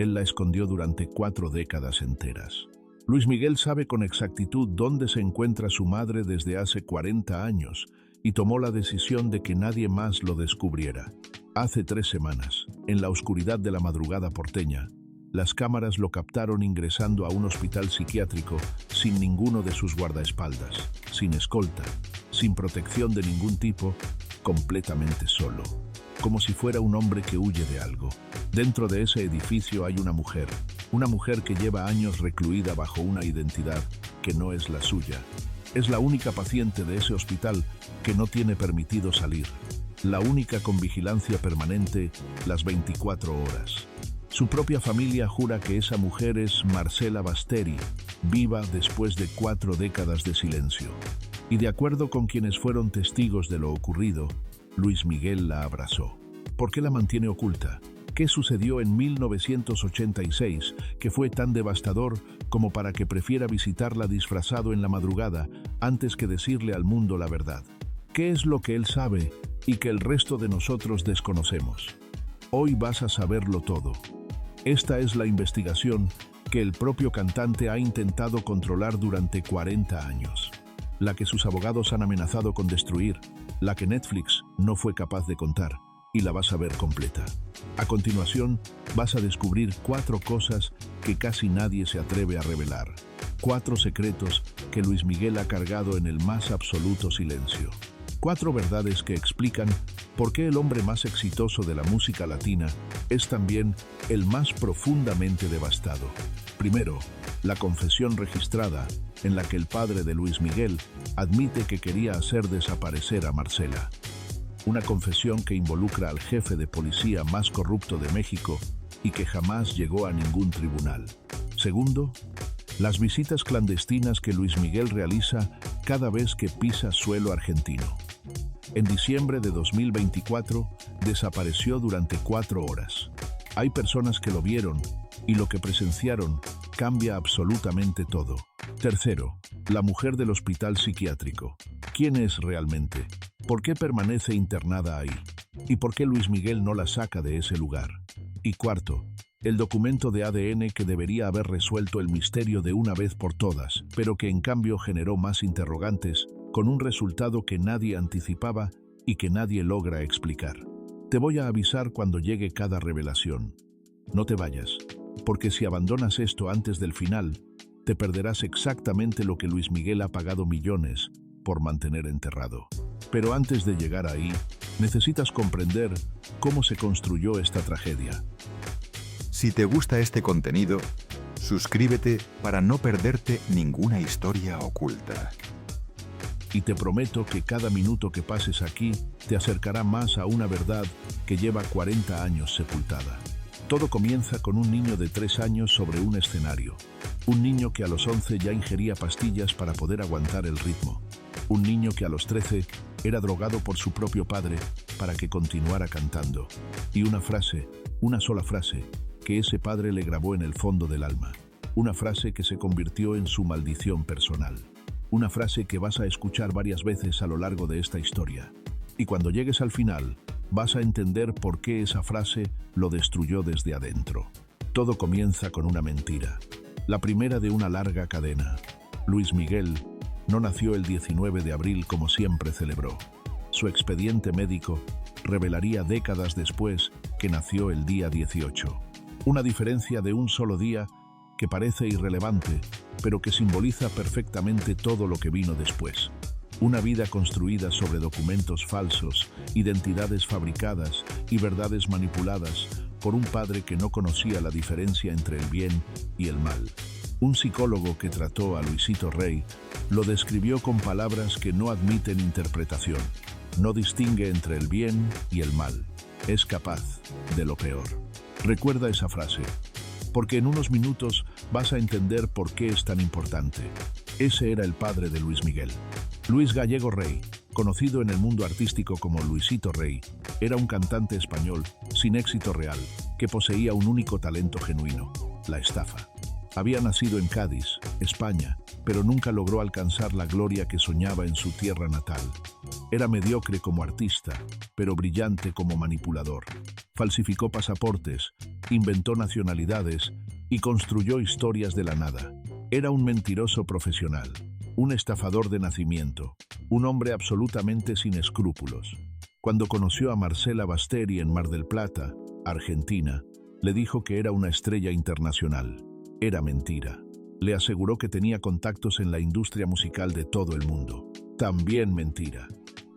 Él la escondió durante 4 décadas enteras. Luis Miguel sabe con exactitud dónde se encuentra su madre desde hace 40 años y tomó la decisión de que nadie más lo descubriera. Hace 3 semanas, en la oscuridad de la madrugada porteña, las cámaras lo captaron ingresando a un hospital psiquiátrico sin ninguno de sus guardaespaldas, sin escolta, sin protección de ningún tipo, completamente solo, como si fuera un hombre que huye de algo. Dentro de ese edificio hay una mujer que lleva años recluida bajo una identidad que no es la suya. Es la única paciente de ese hospital que no tiene permitido salir, la única con vigilancia permanente las 24 horas. Su propia familia jura que esa mujer es Marcela Basteri, viva después de 4 décadas de silencio. Y de acuerdo con quienes fueron testigos de lo ocurrido, Luis Miguel la abrazó. ¿Por qué la mantiene oculta? ¿Qué sucedió en 1986 que fue tan devastador como para que prefiera visitarla disfrazado en la madrugada antes que decirle al mundo la verdad? ¿Qué es lo que él sabe y que el resto de nosotros desconocemos? Hoy vas a saberlo todo. Esta es la investigación que el propio cantante ha intentado controlar durante 40 años. La que sus abogados han amenazado con destruir, la que Netflix no fue capaz de contar, y la vas a ver completa. A continuación, vas a descubrir 4 cosas que casi nadie se atreve a revelar. 4 secretos que Luis Miguel ha cargado en el más absoluto silencio. 4 verdades que explican por qué el hombre más exitoso de la música latina es también el más profundamente devastado. Primero, la confesión registrada en la que el padre de Luis Miguel admite que quería hacer desaparecer a Marcela. Una confesión que involucra al jefe de policía más corrupto de México y que jamás llegó a ningún tribunal. Segundo, las visitas clandestinas que Luis Miguel realiza cada vez que pisa suelo argentino. En diciembre de 2024, desapareció durante 4 horas. Hay personas que lo vieron y lo que presenciaron cambia absolutamente todo. Tercero, la mujer del hospital psiquiátrico. ¿Quién es realmente? ¿Por qué permanece internada ahí? ¿Y por qué Luis Miguel no la saca de ese lugar? Y cuarto, el documento de ADN que debería haber resuelto el misterio de una vez por todas, pero que en cambio generó más interrogantes, con un resultado que nadie anticipaba y que nadie logra explicar. Te voy a avisar cuando llegue cada revelación. No te vayas, porque si abandonas esto antes del final, te perderás exactamente lo que Luis Miguel ha pagado millones por mantener enterrado. Pero antes de llegar ahí, necesitas comprender cómo se construyó esta tragedia. Si te gusta este contenido, suscríbete para no perderte ninguna historia oculta. Y te prometo que cada minuto que pases aquí te acercará más a una verdad que lleva 40 años sepultada. Todo comienza con un niño de 3 años sobre un escenario. Un niño que a los 11 ya ingería pastillas para poder aguantar el ritmo. Un niño que a los 13 era drogado por su propio padre para que continuara cantando. Y una frase, una sola frase, que ese padre le grabó en el fondo del alma. Una frase que se convirtió en su maldición personal. Una frase que vas a escuchar varias veces a lo largo de esta historia. Y cuando llegues al final, vas a entender por qué esa frase lo destruyó desde adentro. Todo comienza con una mentira. La primera de una larga cadena. Luis Miguel no nació el 19 de abril como siempre celebró. Su expediente médico revelaría décadas después que nació el día 18. Una diferencia de un solo día que parece irrelevante, pero que simboliza perfectamente todo lo que vino después. Una vida construida sobre documentos falsos, identidades fabricadas y verdades manipuladas por un padre que no conocía la diferencia entre el bien y el mal. Un psicólogo que trató a Luisito Rey lo describió con palabras que no admiten interpretación. No distingue entre el bien y el mal. Es capaz de lo peor. Recuerda esa frase, porque en unos minutos vas a entender por qué es tan importante. Ese era el padre de Luis Miguel. Luis Gallego Rey, conocido en el mundo artístico como Luisito Rey, era un cantante español sin éxito real, que poseía un único talento genuino: la estafa. Había nacido en Cádiz, España, pero nunca logró alcanzar la gloria que soñaba en su tierra natal. Era mediocre como artista, pero brillante como manipulador. Falsificó pasaportes, inventó nacionalidades y construyó historias de la nada. Era un mentiroso profesional, un estafador de nacimiento, un hombre absolutamente sin escrúpulos. Cuando conoció a Marcela Basteri en Mar del Plata, Argentina, le dijo que era una estrella internacional. Era mentira. Le aseguró que tenía contactos en la industria musical de todo el mundo. También mentira.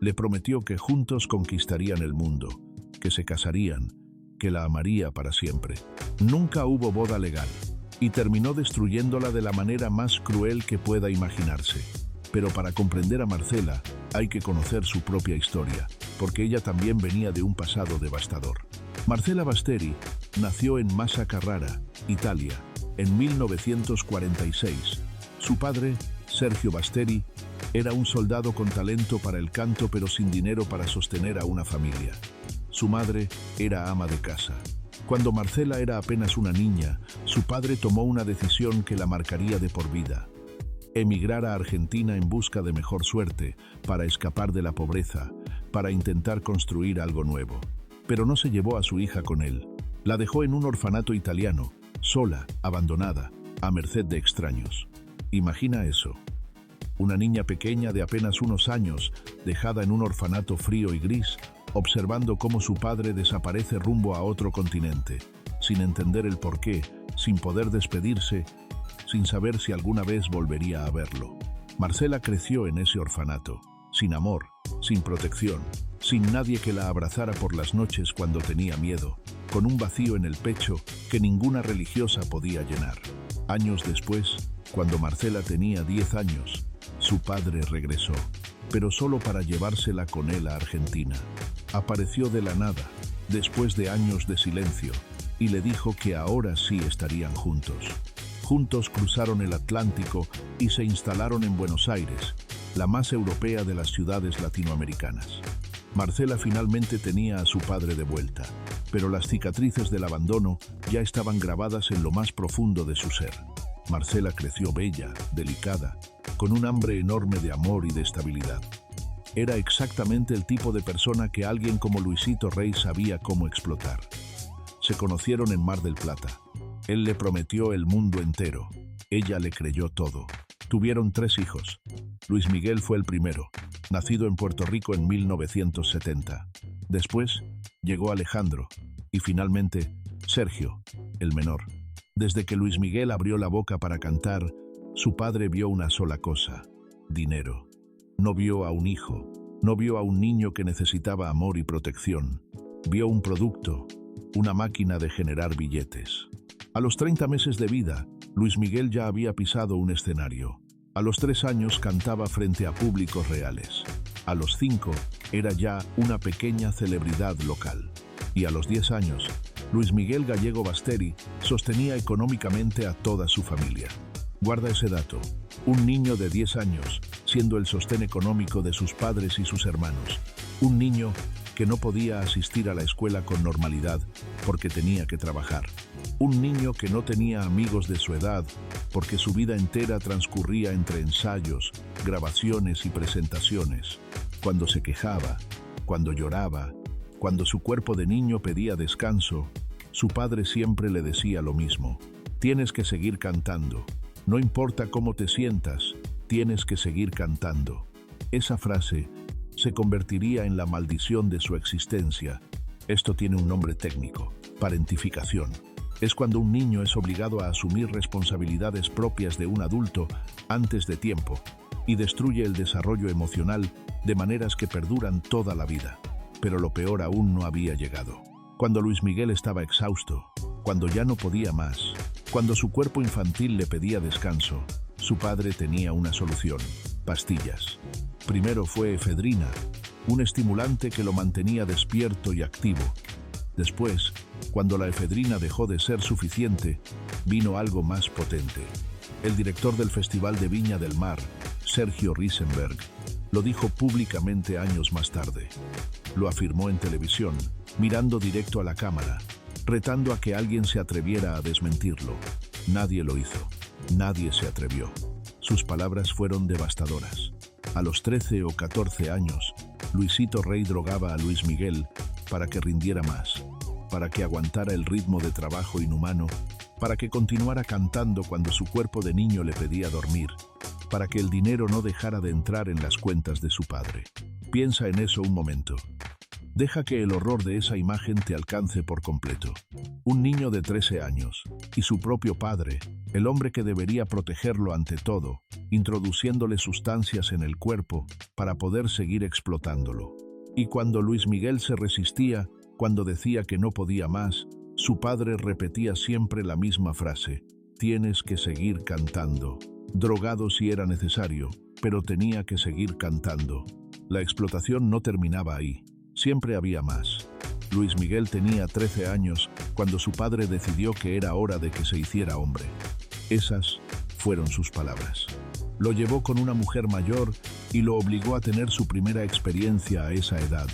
Le prometió que juntos conquistarían el mundo, que se casarían, que la amaría para siempre. Nunca hubo boda legal y terminó destruyéndola de la manera más cruel que pueda imaginarse. Pero para comprender a Marcela hay que conocer su propia historia, porque ella también venía de un pasado devastador. Marcela Basteri nació en Massa Carrara, Italia, en 1946. Su padre, Sergio Basteri, era un soldado con talento para el canto pero sin dinero para sostener a una familia. Su madre era ama de casa. Cuando Marcela era apenas una niña, su padre tomó una decisión que la marcaría de por vida: emigrar a Argentina en busca de mejor suerte, para escapar de la pobreza, para intentar construir algo nuevo. Pero no se llevó a su hija con él. La dejó en un orfanato italiano, sola, abandonada, a merced de extraños. Imagina eso. Una niña pequeña de apenas unos años, dejada en un orfanato frío y gris, observando cómo su padre desaparece rumbo a otro continente, sin entender el porqué, sin poder despedirse, sin saber si alguna vez volvería a verlo. Marcela creció en ese orfanato, sin amor, sin protección, sin nadie que la abrazara por las noches cuando tenía miedo, con un vacío en el pecho que ninguna religiosa podía llenar. Años después, cuando Marcela tenía 10 años, su padre regresó, pero solo para llevársela con él a Argentina. Apareció de la nada, después de años de silencio, y le dijo que ahora sí estarían juntos. Juntos cruzaron el Atlántico y se instalaron en Buenos Aires, la más europea de las ciudades latinoamericanas. Marcela finalmente tenía a su padre de vuelta, pero las cicatrices del abandono ya estaban grabadas en lo más profundo de su ser. Marcela creció bella, delicada, con un hambre enorme de amor y de estabilidad. Era exactamente el tipo de persona que alguien como Luisito Rey sabía cómo explotar. Se conocieron en Mar del Plata. Él le prometió el mundo entero. Ella le creyó todo. Tuvieron 3 hijos. Luis Miguel fue el primero, nacido en Puerto Rico en 1970. Después llegó Alejandro y finalmente Sergio, el menor. Desde que Luis Miguel abrió la boca para cantar, su padre vio una sola cosa: dinero. No vio a un hijo, no vio a un niño que necesitaba amor y protección. Vio un producto, una máquina de generar billetes. A los 30 meses de vida, Luis Miguel ya había pisado un escenario. A los 3 años cantaba frente a públicos reales. A los 5 era ya una pequeña celebridad local. Y a los 10 años, Luis Miguel Gallego Basteri sostenía económicamente a toda su familia. Guarda ese dato: un niño de 10 años siendo el sostén económico de sus padres y sus hermanos. Un niño que no podía asistir a la escuela con normalidad porque tenía que trabajar. Un niño que no tenía amigos de su edad porque su vida entera transcurría entre ensayos, grabaciones y presentaciones. Cuando se quejaba, cuando lloraba, cuando su cuerpo de niño pedía descanso, su padre siempre le decía lo mismo: tienes que seguir cantando. No importa cómo te sientas, tienes que seguir cantando. Esa frase se convertiría en la maldición de su existencia. Esto tiene un nombre técnico: parentificación. Es cuando un niño es obligado a asumir responsabilidades propias de un adulto antes de tiempo y destruye el desarrollo emocional de maneras que perduran toda la vida. Pero lo peor aún no había llegado. Cuando Luis Miguel estaba exhausto, cuando ya no podía más, cuando su cuerpo infantil le pedía descanso, su padre tenía una solución: pastillas. Primero fue efedrina, un estimulante que lo mantenía despierto y activo. Después, cuando la efedrina dejó de ser suficiente, vino algo más potente. El director del Festival de Viña del Mar, Sergio Risenberg, lo dijo públicamente años más tarde. Lo afirmó en televisión, mirando directo a la cámara, retando a que alguien se atreviera a desmentirlo. Nadie lo hizo. Nadie se atrevió. Sus palabras fueron devastadoras. A los 13 o 14 años, Luisito Rey drogaba a Luis Miguel para que rindiera más, para que aguantara el ritmo de trabajo inhumano, para que continuara cantando cuando su cuerpo de niño le pedía dormir, para que el dinero no dejara de entrar en las cuentas de su padre. Piensa en eso un momento. Deja que el horror de esa imagen te alcance por completo. Un niño de 13 años y su propio padre, el hombre que debería protegerlo ante todo, introduciéndole sustancias en el cuerpo para poder seguir explotándolo. Y cuando Luis Miguel se resistía, cuando decía que no podía más, su padre repetía siempre la misma frase: tienes que seguir cantando. Drogado si era necesario, pero tenía que seguir cantando. La explotación no terminaba ahí. Siempre había más. Luis Miguel tenía 13 años cuando su padre decidió que era hora de que se hiciera hombre. Esas fueron sus palabras. Lo llevó con una mujer mayor y lo obligó a tener su primera experiencia a esa edad.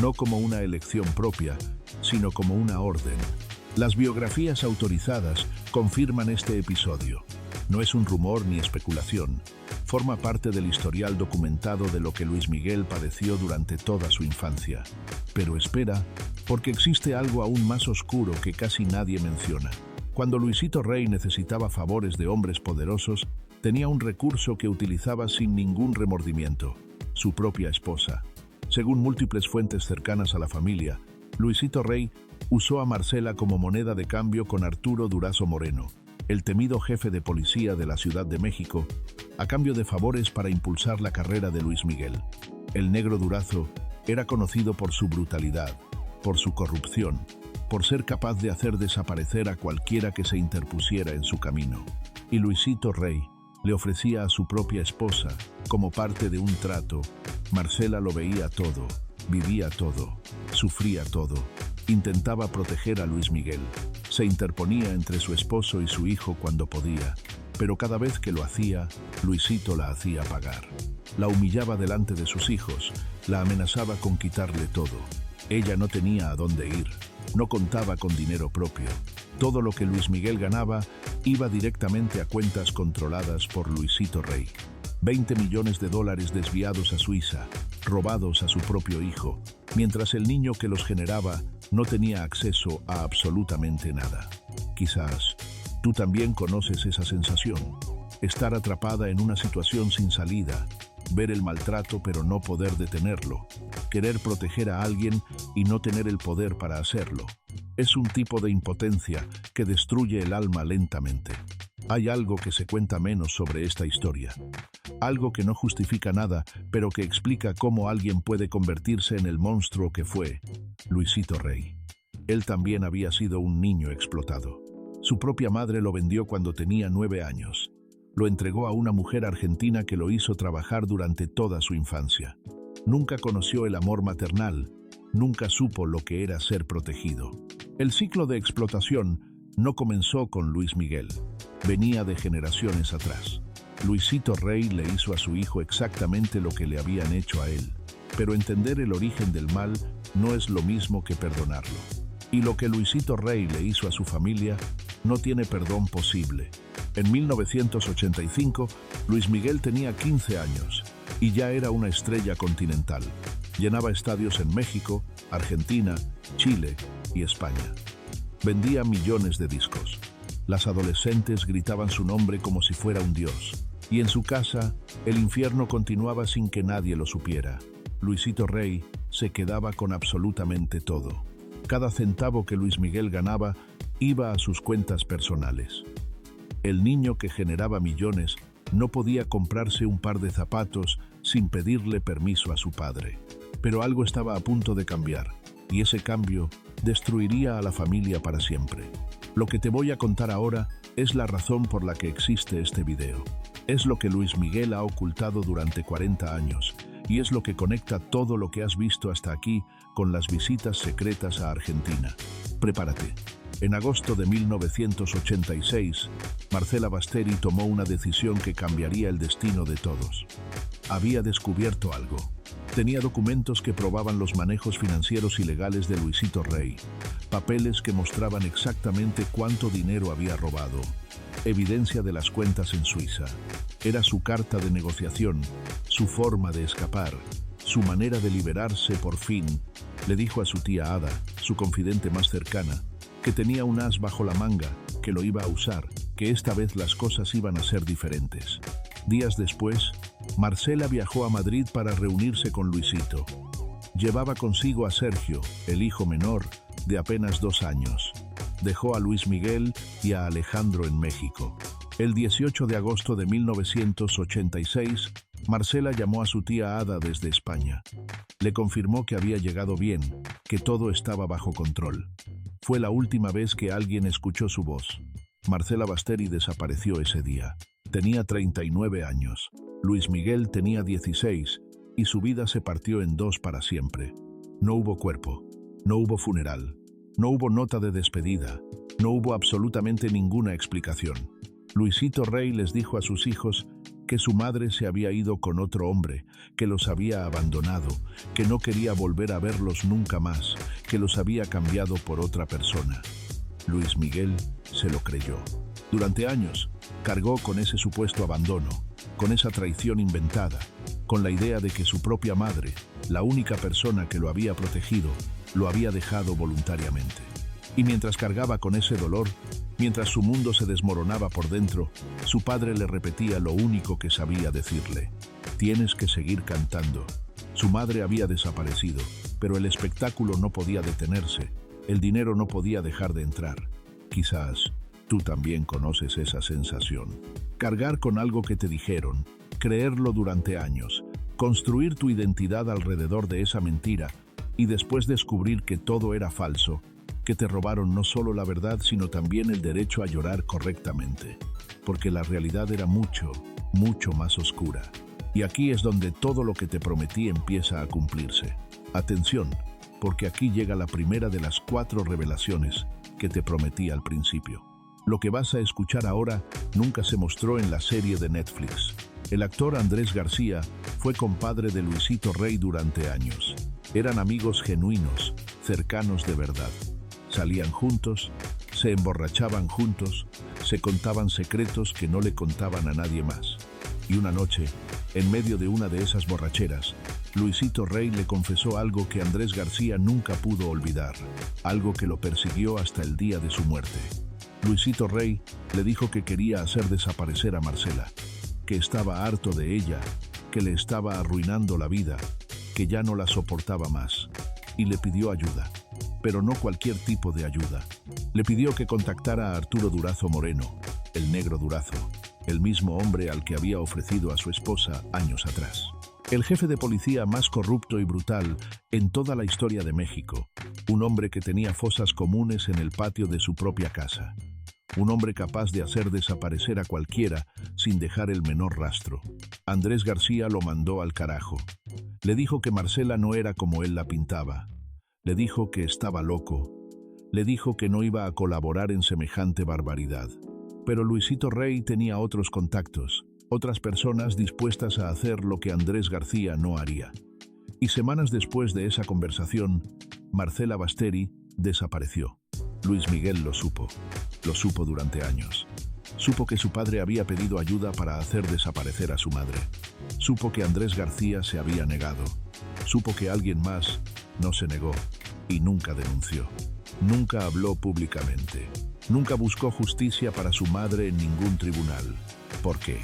No como una elección propia, sino como una orden. Las biografías autorizadas confirman este episodio. No es un rumor ni especulación. Forma parte del historial documentado de lo que Luis Miguel padeció durante toda su infancia. Pero espera, porque existe algo aún más oscuro que casi nadie menciona. Cuando Luisito Rey necesitaba favores de hombres poderosos, tenía un recurso que utilizaba sin ningún remordimiento: su propia esposa. Según múltiples fuentes cercanas a la familia, Luisito Rey usó a Marcela como moneda de cambio con Arturo Durazo Moreno, el temido jefe de policía de la Ciudad de México, a cambio de favores para impulsar la carrera de Luis Miguel. El negro Durazo era conocido por su brutalidad, por su corrupción, por ser capaz de hacer desaparecer a cualquiera que se interpusiera en su camino. Y Luisito Rey le ofrecía a su propia esposa, como parte de un trato. Marcela lo veía todo, vivía todo, sufría todo. Intentaba proteger a Luis Miguel. Se interponía entre su esposo y su hijo cuando podía, pero cada vez que lo hacía, Luisito la hacía pagar. La humillaba delante de sus hijos, la amenazaba con quitarle todo. Ella no tenía a dónde ir, no contaba con dinero propio. Todo lo que Luis Miguel ganaba iba directamente a cuentas controladas por Luisito Rey. 20 millones de dólares desviados a Suiza, robados a su propio hijo, mientras el niño que los generaba no tenía acceso a absolutamente nada. Quizás tú también conoces esa sensación: estar atrapada en una situación sin salida, ver el maltrato pero no poder detenerlo, querer proteger a alguien y no tener el poder para hacerlo. Es un tipo de impotencia que destruye el alma lentamente. Hay algo que se cuenta menos sobre esta historia. Algo que no justifica nada, pero que explica cómo alguien puede convertirse en el monstruo que fue Luisito Rey. Él también había sido un niño explotado. Su propia madre lo vendió cuando tenía 9 años. Lo entregó a una mujer argentina que lo hizo trabajar durante toda su infancia. Nunca conoció el amor maternal, nunca supo lo que era ser protegido. El ciclo de explotación no comenzó con Luis Miguel, venía de generaciones atrás. Luisito Rey le hizo a su hijo exactamente lo que le habían hecho a él, pero entender el origen del mal no es lo mismo que perdonarlo. Y lo que Luisito Rey le hizo a su familia no tiene perdón posible. En 1985, Luis Miguel tenía 15 años y ya era una estrella continental. Llenaba estadios en México, Argentina, Chile y España. Vendía millones de discos. Las adolescentes gritaban su nombre como si fuera un dios. Y en su casa, el infierno continuaba sin que nadie lo supiera. Luisito Rey se quedaba con absolutamente todo. Cada centavo que Luis Miguel ganaba iba a sus cuentas personales. El niño que generaba millones no podía comprarse un par de zapatos sin pedirle permiso a su padre. Pero algo estaba a punto de cambiar, y ese cambio destruiría a la familia para siempre. Lo que te voy a contar ahora es la razón por la que existe este video. Es lo que Luis Miguel ha ocultado durante 40 años, y es lo que conecta todo lo que has visto hasta aquí con las visitas secretas a Argentina. Prepárate. En agosto de 1986, Marcela Basteri tomó una decisión que cambiaría el destino de todos. Había descubierto algo. Tenía documentos que probaban los manejos financieros ilegales de Luisito Rey, papeles que mostraban exactamente cuánto dinero había robado, evidencia de las cuentas en Suiza. Era su carta de negociación, su forma de escapar, su manera de liberarse por fin, le dijo a su tía Ada, su confidente más cercana, que tenía un as bajo la manga, que lo iba a usar, que esta vez las cosas iban a ser diferentes. Días después, Marcela viajó a Madrid para reunirse con Luisito. Llevaba consigo a Sergio, el hijo menor, de apenas 2 años. Dejó a Luis Miguel y a Alejandro en México. El 18 de agosto de 1986, Marcela llamó a su tía Ada desde España. Le confirmó que había llegado bien, que todo estaba bajo control. Fue la última vez que alguien escuchó su voz. Marcela Basteri desapareció ese día. Tenía 39 años. Luis Miguel tenía 16 y su vida se partió en 2 para siempre. No hubo cuerpo, no hubo funeral, no hubo nota de despedida, no hubo absolutamente ninguna explicación. Luisito Rey les dijo a sus hijos que su madre se había ido con otro hombre, que los había abandonado, que no quería volver a verlos nunca más, que los había cambiado por otra persona. Luis Miguel se lo creyó. Durante años, cargó con ese supuesto abandono, con esa traición inventada, con la idea de que su propia madre, la única persona que lo había protegido, lo había dejado voluntariamente. Y mientras cargaba con ese dolor, mientras su mundo se desmoronaba por dentro, su padre le repetía lo único que sabía decirle: tienes que seguir cantando. Su madre había desaparecido, pero el espectáculo no podía detenerse, el dinero no podía dejar de entrar. Quizás tú también conoces esa sensación. Cargar con algo que te dijeron, creerlo durante años, construir tu identidad alrededor de esa mentira y después descubrir que todo era falso, que te robaron no solo la verdad, sino también el derecho a llorar correctamente, porque la realidad era mucho, mucho más oscura. Y aquí es donde todo lo que te prometí empieza a cumplirse. Atención, porque aquí llega la primera de las 4 revelaciones que te prometí al principio. Lo que vas a escuchar ahora nunca se mostró en la serie de Netflix. El actor Andrés García fue compadre de Luisito Rey durante años. Eran amigos genuinos, cercanos de verdad. Salían juntos, se emborrachaban juntos, se contaban secretos que no le contaban a nadie más. Y una noche, en medio de una de esas borracheras, Luisito Rey le confesó algo que Andrés García nunca pudo olvidar, algo que lo persiguió hasta el día de su muerte. Luisito Rey le dijo que quería hacer desaparecer a Marcela, que estaba harto de ella, que le estaba arruinando la vida, que ya no la soportaba más, y le pidió ayuda. Pero no cualquier tipo de ayuda. Le pidió que contactara a Arturo Durazo Moreno, el negro Durazo, el mismo hombre al que había ofrecido a su esposa años atrás. El jefe de policía más corrupto y brutal en toda la historia de México. Un hombre que tenía fosas comunes en el patio de su propia casa. Un hombre capaz de hacer desaparecer a cualquiera sin dejar el menor rastro. Andrés García lo mandó al carajo. Le dijo que Marcela no era como él la pintaba. Le dijo que estaba loco. Le dijo que no iba a colaborar en semejante barbaridad. Pero Luisito Rey tenía otros contactos, otras personas dispuestas a hacer lo que Andrés García no haría. Y semanas después de esa conversación, Marcela Basteri desapareció. Luis Miguel lo supo durante años. Supo que su padre había pedido ayuda para hacer desaparecer a su madre. Supo que Andrés García se había negado. Supo que alguien más no se negó y nunca denunció. Nunca habló públicamente. Nunca buscó justicia para su madre en ningún tribunal. ¿Por qué?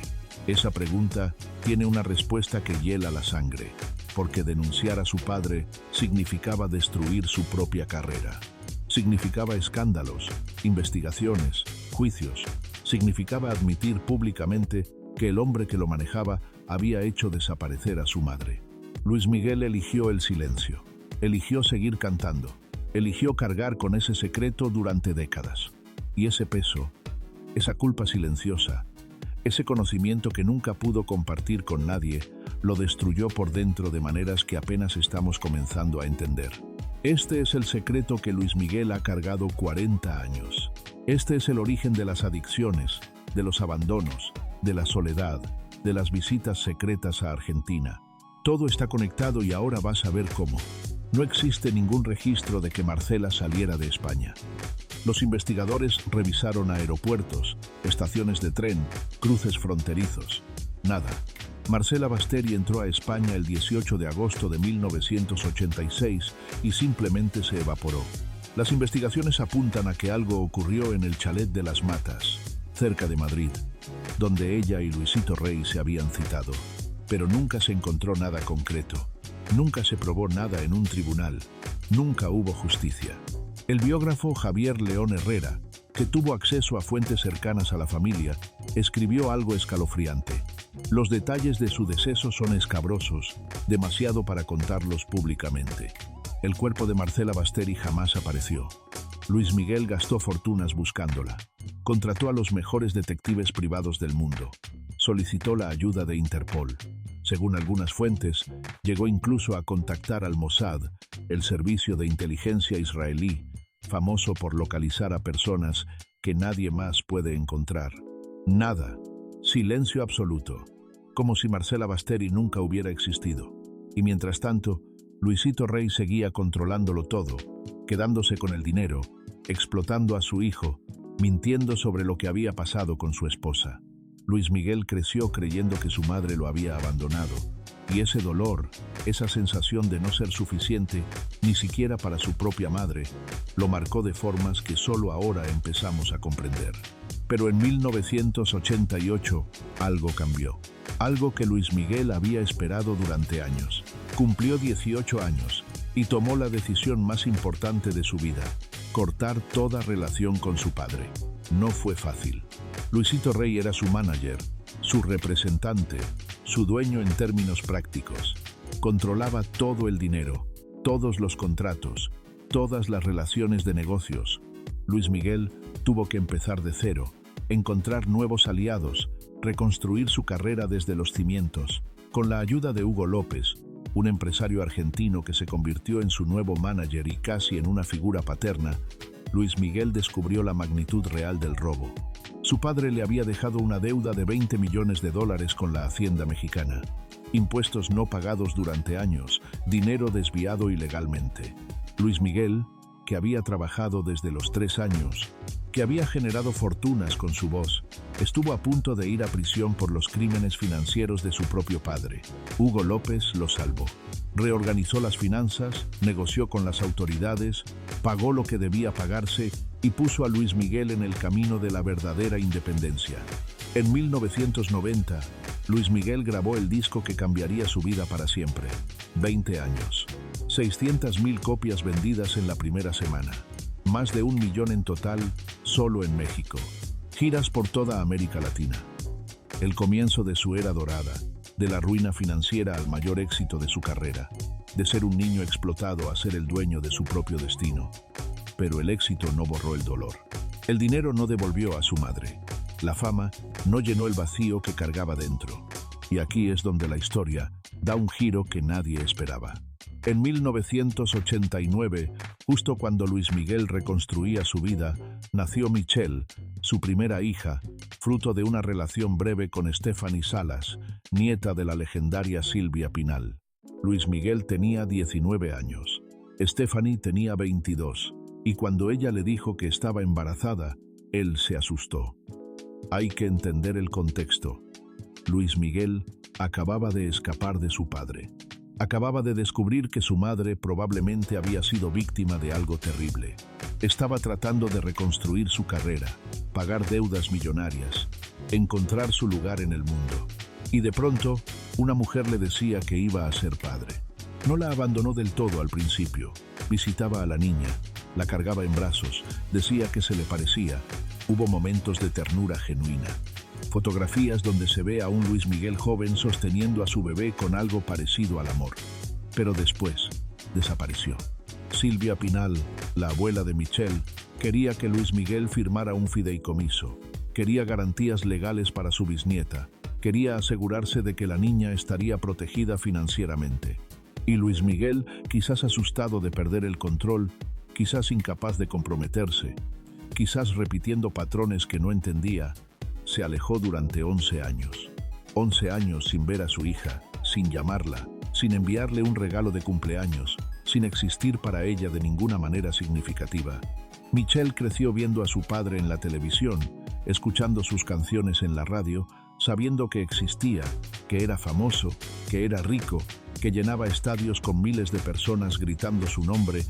Esa pregunta tiene una respuesta que hiela la sangre. Porque denunciar a su padre significaba destruir su propia carrera. Significaba escándalos, investigaciones, juicios. Significaba admitir públicamente que el hombre que lo manejaba había hecho desaparecer a su madre. Luis Miguel eligió el silencio. Eligió seguir cantando. Eligió cargar con ese secreto durante décadas. Y ese peso, esa culpa silenciosa, ese conocimiento que nunca pudo compartir con nadie, lo destruyó por dentro de maneras que apenas estamos comenzando a entender. Este es el secreto que Luis Miguel ha cargado 40 años. Este es el origen de las adicciones, de los abandonos, de la soledad, de las visitas secretas a Argentina. Todo está conectado y ahora vas a ver cómo. No existe ningún registro de que Marcela saliera de España. Los investigadores revisaron aeropuertos, estaciones de tren, cruces fronterizos. Nada. Marcela Basteri entró a España el 18 de agosto de 1986 y simplemente se evaporó. Las investigaciones apuntan a que algo ocurrió en el chalet de Las Matas, cerca de Madrid, donde ella y Luisito Rey se habían citado. Pero nunca se encontró nada concreto. Nunca se probó nada en un tribunal. Nunca hubo justicia. El biógrafo Javier León Herrera, que tuvo acceso a fuentes cercanas a la familia, escribió algo escalofriante. Los detalles de su deceso son escabrosos, demasiado para contarlos públicamente. El cuerpo de Marcela Basteri jamás apareció. Luis Miguel gastó fortunas buscándola. Contrató a los mejores detectives privados del mundo. Solicitó la ayuda de Interpol. Según algunas fuentes, llegó incluso a contactar al Mossad, el servicio de inteligencia israelí, famoso por localizar a personas que nadie más puede encontrar. Nada. Silencio absoluto. Como si Marcela Basteri nunca hubiera existido. Y mientras tanto, Luisito Rey seguía controlándolo todo, quedándose con el dinero, explotando a su hijo, mintiendo sobre lo que había pasado con su esposa. Luis Miguel creció creyendo que su madre lo había abandonado, y ese dolor, esa sensación de no ser suficiente, ni siquiera para su propia madre, lo marcó de formas que solo ahora empezamos a comprender. Pero en 1988 algo cambió. Algo que Luis Miguel había esperado durante años. Cumplió 18 años y tomó la decisión más importante de su vida: cortar toda relación con su padre. No fue fácil. Luisito Rey era su manager, su representante, su dueño en términos prácticos. Controlaba todo el dinero, todos los contratos, todas las relaciones de negocios. Luis Miguel tuvo que empezar de cero, encontrar nuevos aliados, reconstruir su carrera desde los cimientos. Con la ayuda de Hugo López, un empresario argentino que se convirtió en su nuevo manager y casi en una figura paterna, Luis Miguel descubrió la magnitud real del robo. Su padre le había dejado una deuda de $20 millones con la Hacienda mexicana. Impuestos no pagados durante años, dinero desviado ilegalmente. Luis Miguel, que había trabajado desde los 3 años, que había generado fortunas con su voz, estuvo a punto de ir a prisión por los crímenes financieros de su propio padre. Hugo López lo salvó. Reorganizó las finanzas, negoció con las autoridades, pagó lo que debía pagarse y puso a Luis Miguel en el camino de la verdadera independencia. En 1990, Luis Miguel grabó el disco que cambiaría su vida para siempre. 20 años. 600,000 copias vendidas en la primera semana. Más de 1 millón en total, solo en México. Giras por toda América Latina. El comienzo de su era dorada, de la ruina financiera al mayor éxito de su carrera, de ser un niño explotado a ser el dueño de su propio destino. Pero el éxito no borró el dolor. El dinero no devolvió a su madre. La fama no llenó el vacío que cargaba dentro. Y aquí es donde la historia da un giro que nadie esperaba. En 1989, justo cuando Luis Miguel reconstruía su vida, nació Michelle, su primera hija, fruto de una relación breve con Stephanie Salas, nieta de la legendaria Silvia Pinal. Luis Miguel tenía 19 años. Stephanie tenía 22, y cuando ella le dijo que estaba embarazada, él se asustó. Hay que entender el contexto. Luis Miguel acababa de escapar de su padre. Acababa de descubrir que su madre probablemente había sido víctima de algo terrible. Estaba tratando de reconstruir su carrera, pagar deudas millonarias, encontrar su lugar en el mundo. Y de pronto, una mujer le decía que iba a ser padre. No la abandonó del todo al principio. Visitaba a la niña, la cargaba en brazos, decía que se le parecía. Hubo momentos de ternura genuina. Fotografías donde se ve a un Luis Miguel joven sosteniendo a su bebé con algo parecido al amor. Pero después, desapareció. Silvia Pinal, la abuela de Michelle, quería que Luis Miguel firmara un fideicomiso. Quería garantías legales para su bisnieta. Quería asegurarse de que la niña estaría protegida financieramente. Y Luis Miguel, quizás asustado de perder el control, quizás incapaz de comprometerse, quizás repitiendo patrones que no entendía, se alejó durante 11 años. 11 años sin ver a su hija, sin llamarla, sin enviarle un regalo de cumpleaños, sin existir para ella de ninguna manera significativa. Michelle creció viendo a su padre en la televisión, escuchando sus canciones en la radio, sabiendo que existía, que era famoso, que era rico, que llenaba estadios con miles de personas gritando su nombre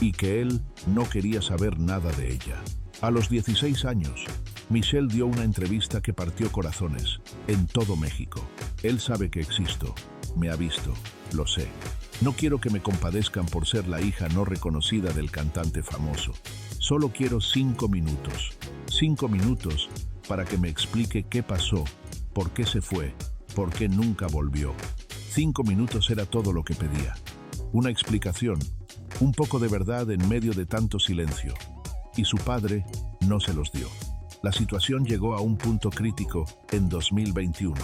y que él no quería saber nada de ella. A los 16 años, Michelle dio una entrevista que partió corazones en todo México. Él sabe que existo, me ha visto, lo sé. No quiero que me compadezcan por ser la hija no reconocida del cantante famoso. Solo quiero 5 minutos. 5 minutos para que me explique qué pasó, por qué se fue, por qué nunca volvió. 5 minutos era todo lo que pedía. Una explicación, un poco de verdad en medio de tanto silencio. Y su padre no se los dio. La situación llegó a un punto crítico en 2021.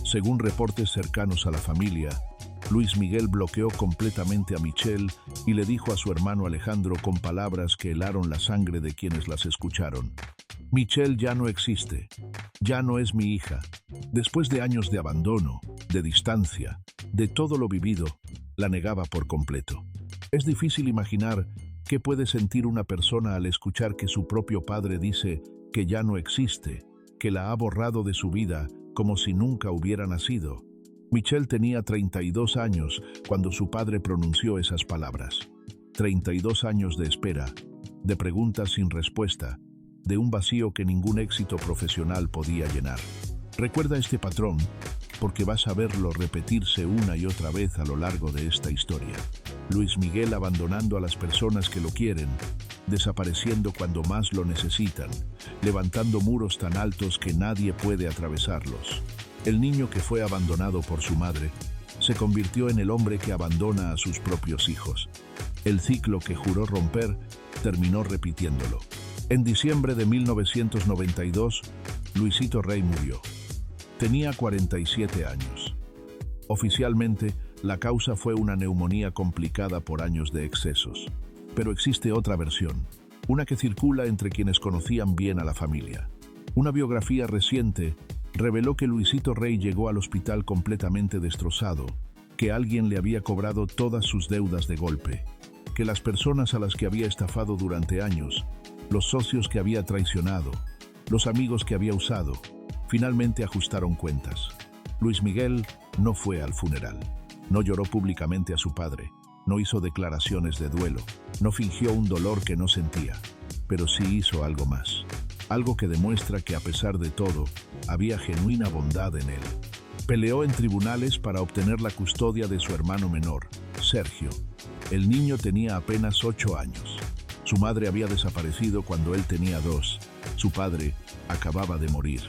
Según reportes cercanos a la familia, Luis Miguel bloqueó completamente a Michelle y le dijo a su hermano Alejandro con palabras que helaron la sangre de quienes las escucharon: Michelle ya no existe, ya no es mi hija. Después de años de abandono, de distancia, de todo lo vivido, la negaba por completo. Es difícil imaginar qué puede sentir una persona al escuchar que su propio padre dice que ya no existe, que la ha borrado de su vida como si nunca hubiera nacido. Michelle tenía 32 años cuando su padre pronunció esas palabras. 32 años de espera, de preguntas sin respuesta, de un vacío que ningún éxito profesional podía llenar. Recuerda este patrón, porque vas a verlo repetirse una y otra vez a lo largo de esta historia. Luis Miguel abandonando a las personas que lo quieren, desapareciendo cuando más lo necesitan, levantando muros tan altos que nadie puede atravesarlos. El niño que fue abandonado por su madre se convirtió en el hombre que abandona a sus propios hijos. El ciclo que juró romper terminó repitiéndolo. En diciembre de 1992, Luisito Rey murió. Tenía 47 años. Oficialmente, la causa fue una neumonía complicada por años de excesos. Pero existe otra versión, una que circula entre quienes conocían bien a la familia. Una biografía reciente reveló que Luisito Rey llegó al hospital completamente destrozado, que alguien le había cobrado todas sus deudas de golpe, que las personas a las que había estafado durante años, los socios que había traicionado, los amigos que había usado, finalmente ajustaron cuentas. Luis Miguel no fue al funeral, no lloró públicamente a su padre, no hizo declaraciones de duelo, no fingió un dolor que no sentía, pero sí hizo algo más. Algo que demuestra que a pesar de todo, había genuina bondad en él. Peleó en tribunales para obtener la custodia de su hermano menor, Sergio. El niño tenía apenas 8 años. Su madre había desaparecido cuando él tenía 2. Su padre acababa de morir.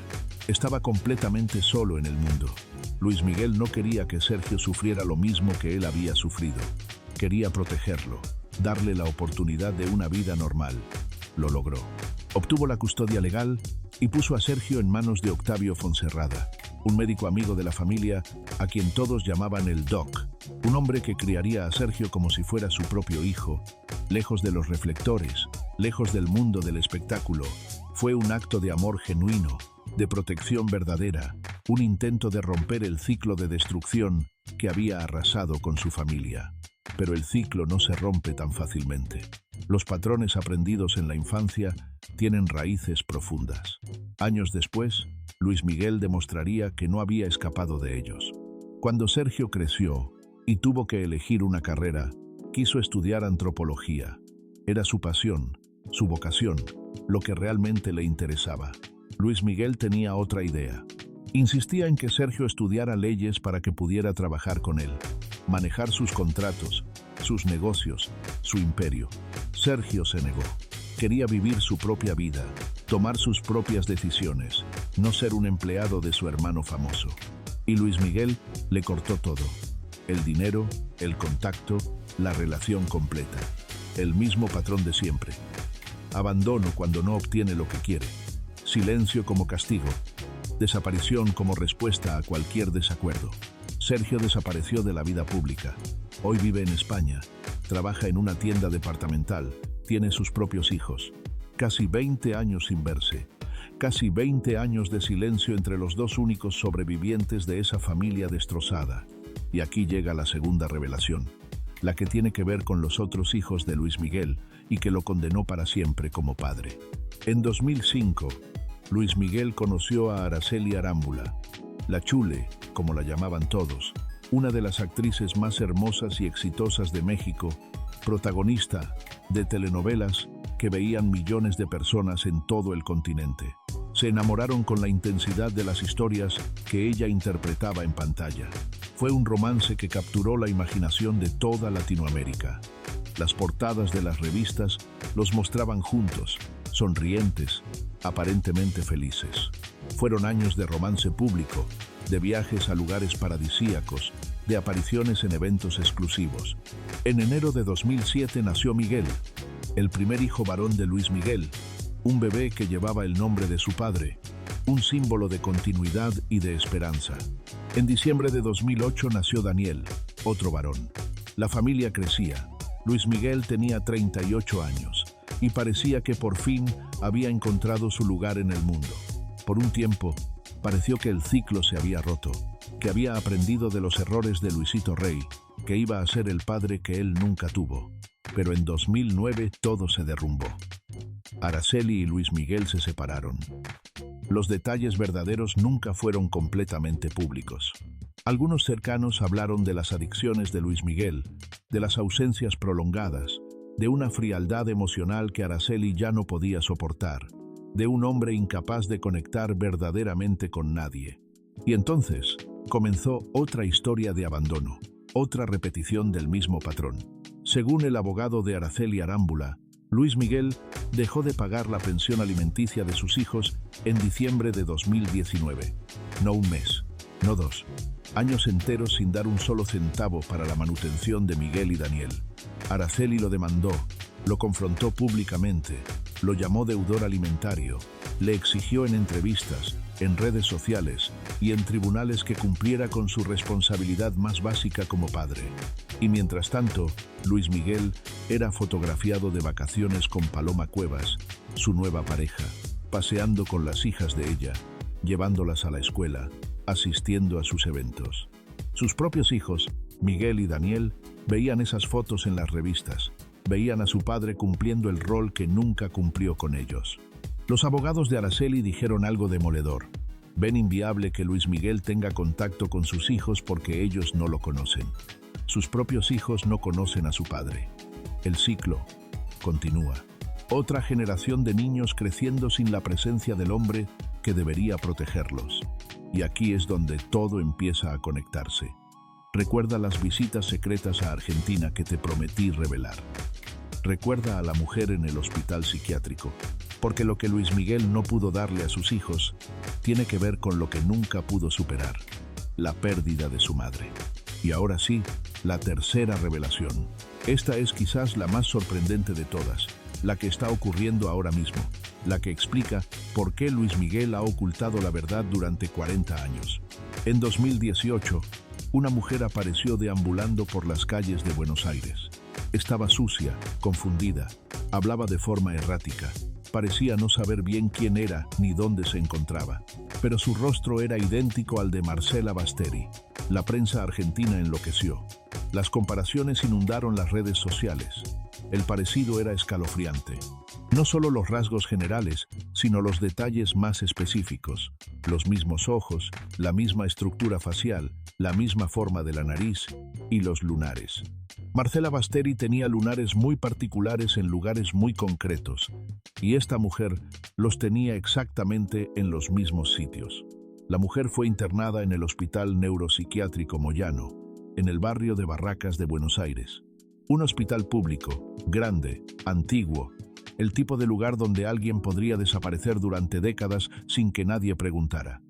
Estaba completamente solo en el mundo. Luis Miguel no quería que Sergio sufriera lo mismo que él había sufrido. Quería protegerlo, darle la oportunidad de una vida normal. Lo logró. Obtuvo la custodia legal y puso a Sergio en manos de Octavio Fonserrada, un médico amigo de la familia a quien todos llamaban el Doc, un hombre que criaría a Sergio como si fuera su propio hijo, lejos de los reflectores, lejos del mundo del espectáculo. Fue un acto de amor genuino, de protección verdadera, un intento de romper el ciclo de destrucción que había arrasado con su familia. Pero el ciclo no se rompe tan fácilmente. Los patrones aprendidos en la infancia tienen raíces profundas. Años después, Luis Miguel demostraría que no había escapado de ellos. Cuando Sergio creció y tuvo que elegir una carrera, quiso estudiar antropología. Era su pasión, su vocación, lo que realmente le interesaba. Luis Miguel tenía otra idea. Insistía en que Sergio estudiara leyes para que pudiera trabajar con él, manejar sus contratos, sus negocios, su imperio. Sergio se negó. Quería vivir su propia vida, tomar sus propias decisiones, no ser un empleado de su hermano famoso. Y Luis Miguel le cortó todo. El dinero, el contacto, la relación completa. El mismo patrón de siempre. Abandono cuando no obtiene lo que quiere. Silencio como castigo. Desaparición como respuesta a cualquier desacuerdo. Sergio desapareció de la vida pública. Hoy vive en España. Trabaja en una tienda departamental. Tiene sus propios hijos. Casi 20 años sin verse. Casi 20 años de silencio entre los dos únicos sobrevivientes de esa familia destrozada. Y aquí llega la segunda revelación, la que tiene que ver con los otros hijos de Luis Miguel y que lo condenó para siempre como padre. En 2005, Luis Miguel conoció a Araceli Arámbula, La Chule, como la llamaban todos, una de las actrices más hermosas y exitosas de México, protagonista de telenovelas que veían millones de personas en todo el continente. Se enamoraron con la intensidad de las historias que ella interpretaba en pantalla. Fue un romance que capturó la imaginación de toda Latinoamérica. Las portadas de las revistas los mostraban juntos, sonrientes, aparentemente felices. Fueron años de romance público, de viajes a lugares paradisíacos, de apariciones en eventos exclusivos. En enero de 2007 nació Miguel, el primer hijo varón de Luis Miguel, un bebé que llevaba el nombre de su padre, un símbolo de continuidad y de esperanza. En diciembre de 2008 nació Daniel, otro varón. La familia crecía. Luis Miguel tenía 38 años y parecía que por fin había encontrado su lugar en el mundo. Por un tiempo, pareció que el ciclo se había roto, que había aprendido de los errores de Luisito Rey, que iba a ser el padre que él nunca tuvo. Pero en 2009 todo se derrumbó. Araceli y Luis Miguel se separaron. Los detalles verdaderos nunca fueron completamente públicos. Algunos cercanos hablaron de las adicciones de Luis Miguel, de las ausencias prolongadas, de una frialdad emocional que Araceli ya no podía soportar, de un hombre incapaz de conectar verdaderamente con nadie. Y entonces comenzó otra historia de abandono, otra repetición del mismo patrón. Según el abogado de Araceli Arámbula, Luis Miguel dejó de pagar la pensión alimenticia de sus hijos en diciembre de 2019. No un mes, no dos. Años enteros sin dar un solo centavo para la manutención de Miguel y Daniel. Araceli lo demandó, lo confrontó públicamente, lo llamó deudor alimentario, le exigió en entrevistas, en redes sociales y en tribunales que cumpliera con su responsabilidad más básica como padre. Y mientras tanto, Luis Miguel era fotografiado de vacaciones con Paloma Cuevas, su nueva pareja, paseando con las hijas de ella, llevándolas a la escuela, asistiendo a sus eventos. Sus propios hijos, Miguel y Daniel, veían esas fotos en las revistas, veían a su padre cumpliendo el rol que nunca cumplió con ellos. Los abogados de Araceli dijeron algo demoledor. Ven inviable que Luis Miguel tenga contacto con sus hijos porque ellos no lo conocen. Sus propios hijos no conocen a su padre. El ciclo continúa. Otra generación de niños creciendo sin la presencia del hombre que debería protegerlos. Y aquí es donde todo empieza a conectarse. Recuerda las visitas secretas a Argentina que te prometí revelar. Recuerda a la mujer en el hospital psiquiátrico, porque lo que Luis Miguel no pudo darle a sus hijos tiene que ver con lo que nunca pudo superar, la pérdida de su madre. Y ahora sí, la tercera revelación. Esta es quizás la más sorprendente de todas, la que está ocurriendo ahora mismo, la que explica por qué Luis Miguel ha ocultado la verdad durante 40 años. En 2018, una mujer apareció deambulando por las calles de Buenos Aires. Estaba sucia, confundida, hablaba de forma errática, parecía no saber bien quién era ni dónde se encontraba, pero su rostro era idéntico al de Marcela Basteri. La prensa argentina enloqueció. Las comparaciones inundaron las redes sociales. El parecido era escalofriante. No solo los rasgos generales, sino los detalles más específicos. Los mismos ojos, la misma estructura facial, la misma forma de la nariz y los lunares. Marcela Basteri tenía lunares muy particulares en lugares muy concretos, y esta mujer los tenía exactamente en los mismos sitios. La mujer fue internada en el Hospital Neuropsiquiátrico Moyano, en el barrio de Barracas de Buenos Aires. Un hospital público, grande, antiguo, el tipo de lugar donde alguien podría desaparecer durante décadas sin que nadie preguntara.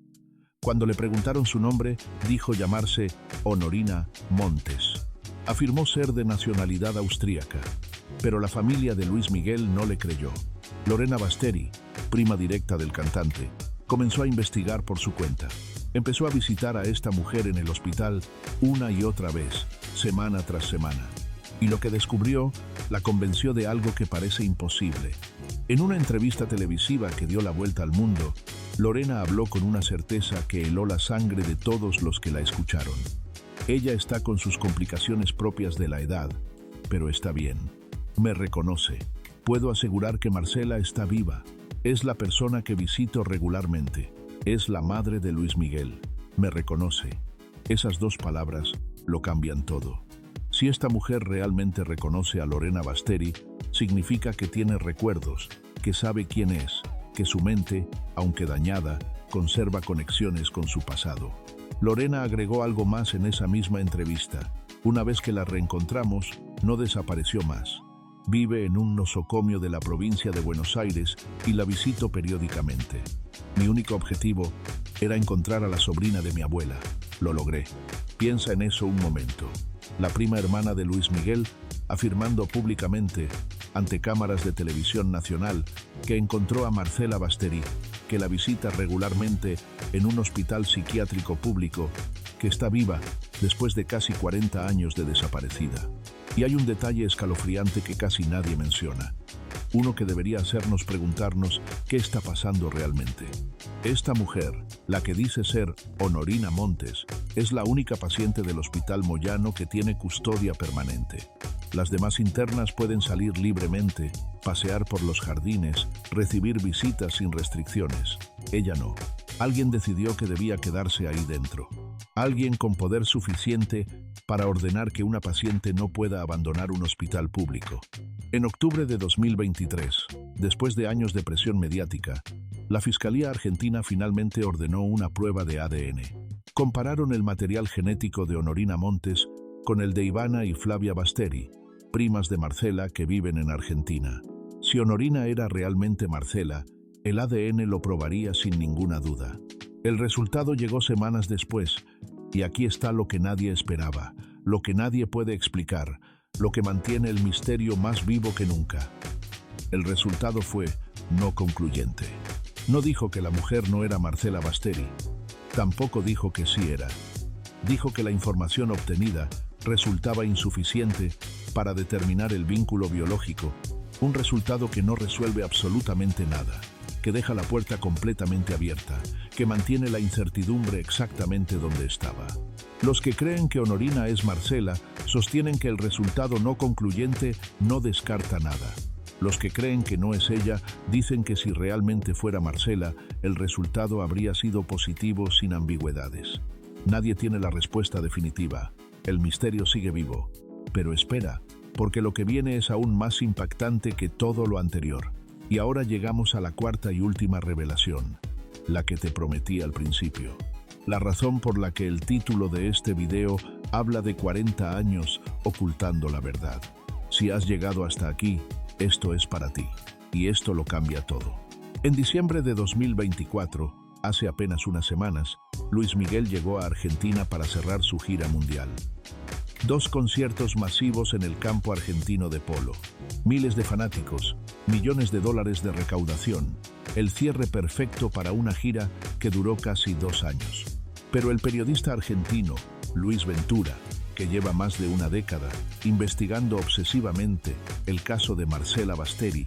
Cuando le preguntaron su nombre, dijo llamarse Honorina Montes. Afirmó ser de nacionalidad austríaca, pero la familia de Luis Miguel no le creyó. Lorena Basteri, prima directa del cantante, comenzó a investigar por su cuenta. Empezó a visitar a esta mujer en el hospital una y otra vez, semana tras semana. Y lo que descubrió la convenció de algo que parece imposible. En una entrevista televisiva que dio la vuelta al mundo, Lorena habló con una certeza que heló la sangre de todos los que la escucharon. Ella está con sus complicaciones propias de la edad, pero está bien. Me reconoce. Puedo asegurar que Marcela está viva. Es la persona que visito regularmente. Es la madre de Luis Miguel. Me reconoce. Esas dos palabras lo cambian todo. Si esta mujer realmente reconoce a Lorena Basteri, significa que tiene recuerdos, que sabe quién es, que su mente, aunque dañada, conserva conexiones con su pasado. Lorena agregó algo más en esa misma entrevista. Una vez que la reencontramos, no desapareció más. Vive en un nosocomio de la provincia de Buenos Aires y la visito periódicamente. Mi único objetivo era encontrar a la sobrina de mi abuela. Lo logré. Piensa en eso un momento. La prima hermana de Luis Miguel, afirmando públicamente, ante cámaras de televisión nacional, que encontró a Marcela Basteri, que la visita regularmente en un hospital psiquiátrico público, que está viva después de casi 40 años de desaparecida. Y hay un detalle escalofriante que casi nadie menciona. Uno que debería hacernos preguntarnos qué está pasando realmente. Esta mujer, la que dice ser Honorina Montes, es la única paciente del Hospital Moyano que tiene custodia permanente. Las demás internas pueden salir libremente, pasear por los jardines, recibir visitas sin restricciones. Ella no. Alguien decidió que debía quedarse ahí dentro. Alguien con poder suficiente para ordenar que una paciente no pueda abandonar un hospital público. En octubre de 2023, después de años de presión mediática, la Fiscalía Argentina finalmente ordenó una prueba de ADN. Compararon el material genético de Honorina Montes con el de Ivana y Flavia Basteri, primas de Marcela que viven en Argentina. Si Honorina era realmente Marcela, el ADN lo probaría sin ninguna duda. El resultado llegó semanas después, y aquí está lo que nadie esperaba, lo que nadie puede explicar, lo que mantiene el misterio más vivo que nunca. El resultado fue no concluyente. No dijo que la mujer no era Marcela Basteri, tampoco dijo que sí era. Dijo que la información obtenida resultaba insuficiente para determinar el vínculo biológico, un resultado que no resuelve absolutamente nada, que deja la puerta completamente abierta, que mantiene la incertidumbre exactamente donde estaba. Los que creen que Honorina es Marcela sostienen que el resultado no concluyente no descarta nada. Los que creen que no es ella dicen que si realmente fuera Marcela, el resultado habría sido positivo sin ambigüedades. Nadie tiene la respuesta definitiva. El misterio sigue vivo. Pero espera, porque lo que viene es aún más impactante que todo lo anterior. Y ahora llegamos a la cuarta y última revelación, la que te prometí al principio. La razón por la que el título de este video habla de 40 años ocultando la verdad. Si has llegado hasta aquí, esto es para ti. Y esto lo cambia todo. En diciembre de 2024, hace apenas unas semanas, Luis Miguel llegó a Argentina para cerrar su gira mundial. 2 conciertos masivos en el campo argentino de polo, miles de fanáticos, millones de dólares de recaudación, el cierre perfecto para una gira que duró casi 2 años. Pero el periodista argentino, Luis Ventura, que lleva más de una década investigando obsesivamente el caso de Marcela Basteri,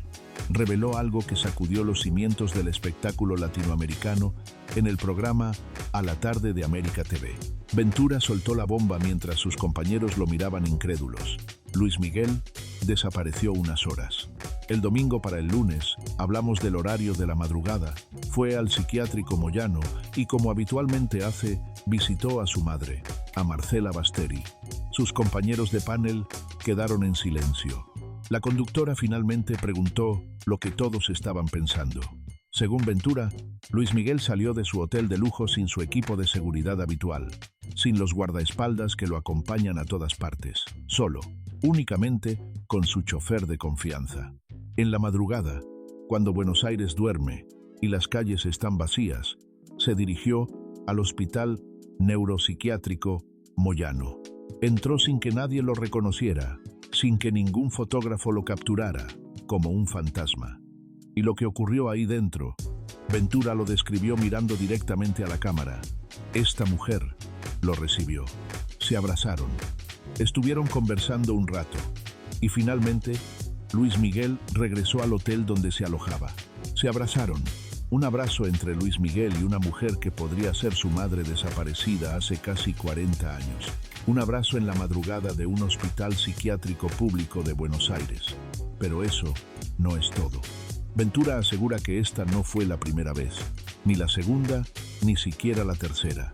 reveló algo que sacudió los cimientos del espectáculo latinoamericano en el programa A la Tarde de América TV. Ventura soltó la bomba mientras sus compañeros lo miraban incrédulos. Luis Miguel desapareció unas horas. El domingo para el lunes, hablamos del horario de la madrugada, fue al psiquiátrico Moyano y, como habitualmente hace, visitó a su madre, a Marcela Basteri. Sus compañeros de panel quedaron en silencio. La conductora finalmente preguntó lo que todos estaban pensando. Según Ventura, Luis Miguel salió de su hotel de lujo sin su equipo de seguridad habitual, sin los guardaespaldas que lo acompañan a todas partes, solo, únicamente con su chofer de confianza. En la madrugada, cuando Buenos Aires duerme y las calles están vacías, se dirigió al Hospital Neuropsiquiátrico Moyano. Entró sin que nadie lo reconociera, sin que ningún fotógrafo lo capturara, como un fantasma. Y lo que ocurrió ahí dentro, Ventura lo describió mirando directamente a la cámara. Esta mujer lo recibió. Se abrazaron. Estuvieron conversando un rato. Y finalmente, Luis Miguel regresó al hotel donde se alojaba. Se abrazaron. Un abrazo entre Luis Miguel y una mujer que podría ser su madre desaparecida hace casi 40 años. Un abrazo en la madrugada de un hospital psiquiátrico público de Buenos Aires. Pero eso no es todo. Ventura asegura que esta no fue la primera vez, ni la segunda, ni siquiera la tercera.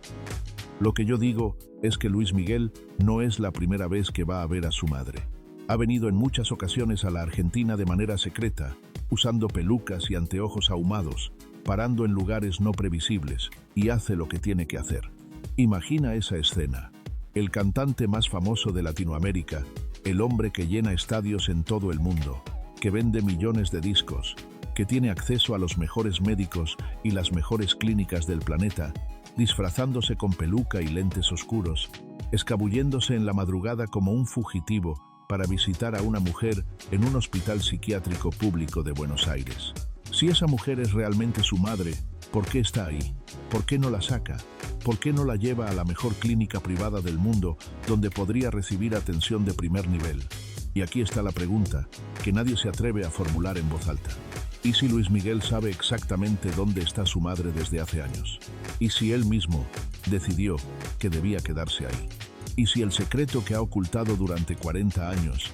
Lo que yo digo es que Luis Miguel no es la primera vez que va a ver a su madre. Ha venido en muchas ocasiones a la Argentina de manera secreta, usando pelucas y anteojos ahumados, parando en lugares no previsibles, y hace lo que tiene que hacer. Imagina esa escena. El cantante más famoso de Latinoamérica, el hombre que llena estadios en todo el mundo, que vende millones de discos, que tiene acceso a los mejores médicos y las mejores clínicas del planeta, disfrazándose con peluca y lentes oscuros, escabulléndose en la madrugada como un fugitivo para visitar a una mujer en un hospital psiquiátrico público de Buenos Aires. Si esa mujer es realmente su madre, ¿por qué está ahí? ¿Por qué no la saca? ¿Por qué no la lleva a la mejor clínica privada del mundo donde podría recibir atención de primer nivel? Y aquí está la pregunta, que nadie se atreve a formular en voz alta. ¿Y si Luis Miguel sabe exactamente dónde está su madre desde hace años? ¿Y si él mismo decidió que debía quedarse ahí? ¿Y si el secreto que ha ocultado durante 40 años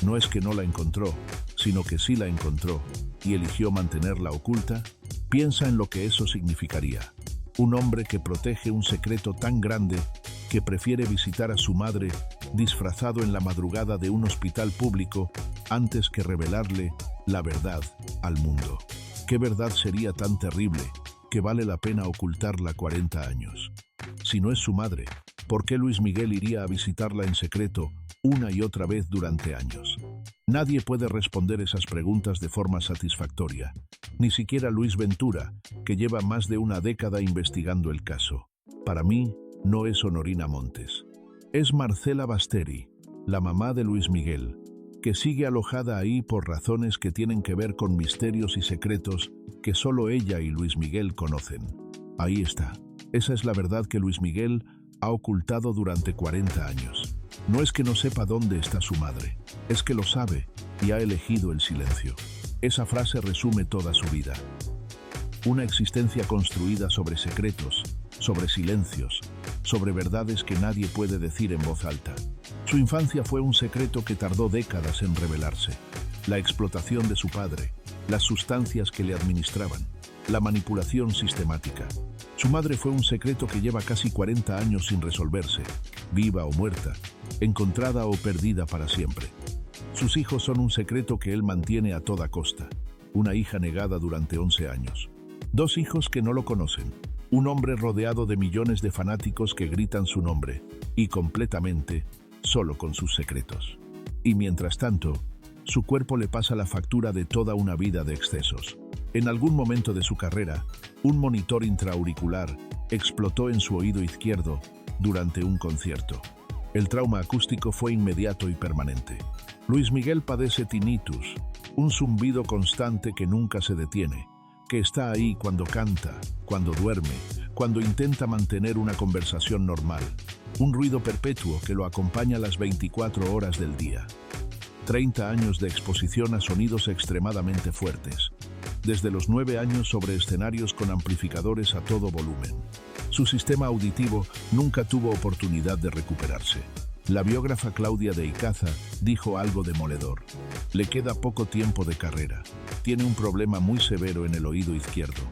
no es que no la encontró, sino que sí la encontró y eligió mantenerla oculta? Piensa en lo que eso significaría. Un hombre que protege un secreto tan grande que prefiere visitar a su madre disfrazado en la madrugada de un hospital público antes que revelarle la verdad al mundo. ¿Qué verdad sería tan terrible que vale la pena ocultarla 40 años? Si no es su madre, ¿por qué Luis Miguel iría a visitarla en secreto una y otra vez durante años? Nadie puede responder esas preguntas de forma satisfactoria, ni siquiera Luis Ventura, que lleva más de una década investigando el caso. Para mí, no es Honorina Montes. Es Marcela Basteri, la mamá de Luis Miguel, que sigue alojada ahí por razones que tienen que ver con misterios y secretos que solo ella y Luis Miguel conocen. Ahí está. Esa es la verdad que Luis Miguel ha ocultado durante 40 años. No es que no sepa dónde está su madre, es que lo sabe y ha elegido el silencio. Esa frase resume toda su vida. Una existencia construida sobre secretos, sobre silencios, sobre verdades que nadie puede decir en voz alta. Su infancia fue un secreto que tardó décadas en revelarse. La explotación de su padre, las sustancias que le administraban, la manipulación sistemática. Su madre fue un secreto que lleva casi 40 años sin resolverse, viva o muerta, encontrada o perdida para siempre. Sus hijos son un secreto que él mantiene a toda costa. Una hija negada durante 11 años. 2 hijos que no lo conocen. Un hombre rodeado de millones de fanáticos que gritan su nombre, y completamente solo con sus secretos. Y mientras tanto, su cuerpo le pasa la factura de toda una vida de excesos. En algún momento de su carrera, un monitor intraauricular explotó en su oído izquierdo durante un concierto. El trauma acústico fue inmediato y permanente. Luis Miguel padece tinnitus, un zumbido constante que nunca se detiene, que está ahí cuando canta, cuando duerme, cuando intenta mantener una conversación normal. Un ruido perpetuo que lo acompaña las 24 horas del día. 30 años de exposición a sonidos extremadamente fuertes. Desde los 9 años sobre escenarios con amplificadores a todo volumen. Su sistema auditivo nunca tuvo oportunidad de recuperarse. La biógrafa Claudia de Icaza dijo algo demoledor. Le queda poco tiempo de carrera. Tiene un problema muy severo en el oído izquierdo.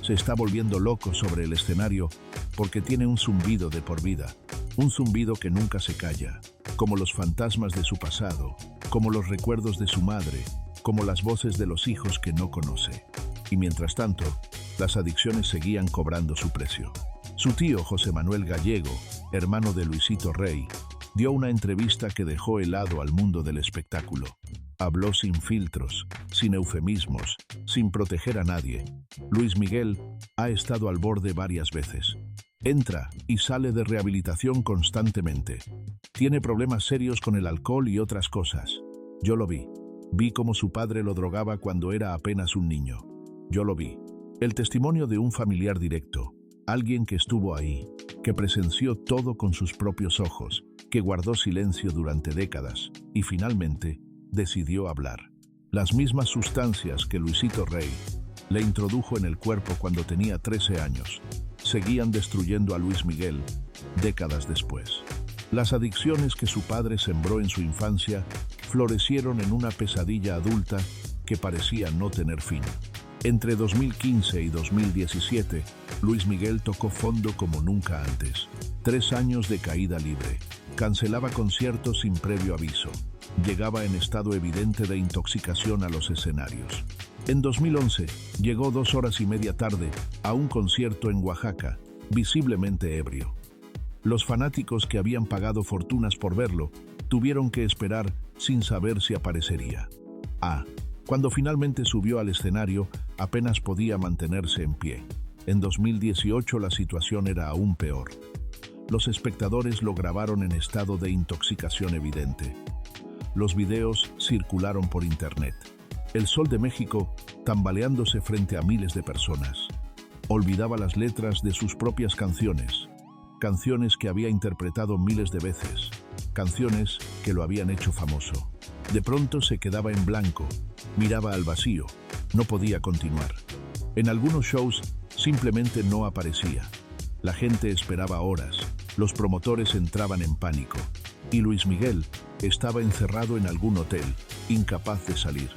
Se está volviendo loco sobre el escenario porque tiene un zumbido de por vida. Un zumbido que nunca se calla, como los fantasmas de su pasado, como los recuerdos de su madre, como las voces de los hijos que no conoce. Y mientras tanto, las adicciones seguían cobrando su precio. Su tío José Manuel Gallego, hermano de Luisito Rey, dio una entrevista que dejó helado al mundo del espectáculo. Habló sin filtros, sin eufemismos, sin proteger a nadie. Luis Miguel ha estado al borde varias veces. Entra y sale de rehabilitación constantemente. Tiene problemas serios con el alcohol y otras cosas. Yo lo vi. Vi cómo su padre lo drogaba cuando era apenas un niño. Yo lo vi. El testimonio de un familiar directo, alguien que estuvo ahí, que presenció todo con sus propios ojos, que guardó silencio durante décadas y finalmente decidió hablar. Las mismas sustancias que Luisito Rey le introdujo en el cuerpo cuando tenía 13 años, seguían destruyendo a Luis Miguel décadas después. Las adicciones que su padre sembró en su infancia florecieron en una pesadilla adulta que parecía no tener fin. Entre 2015 y 2017, Luis Miguel tocó fondo como nunca antes. 3 años de caída libre. Cancelaba conciertos sin previo aviso. Llegaba en estado evidente de intoxicación a los escenarios. En 2011, llegó 2 horas y media tarde a un concierto en Oaxaca, visiblemente ebrio. Los fanáticos que habían pagado fortunas por verlo tuvieron que esperar sin saber si aparecería. Cuando finalmente subió al escenario, apenas podía mantenerse en pie. En 2018 la situación era aún peor. Los espectadores lo grabaron en estado de intoxicación evidente. Los videos circularon por internet. El Sol de México tambaleándose frente a miles de personas. Olvidaba las letras de sus propias canciones. Canciones que había interpretado miles de veces. Canciones que lo habían hecho famoso. De pronto se quedaba en blanco. Miraba al vacío. No podía continuar. En algunos shows simplemente no aparecía. La gente esperaba horas. Los promotores entraban en pánico. Y Luis Miguel estaba encerrado en algún hotel, incapaz de salir.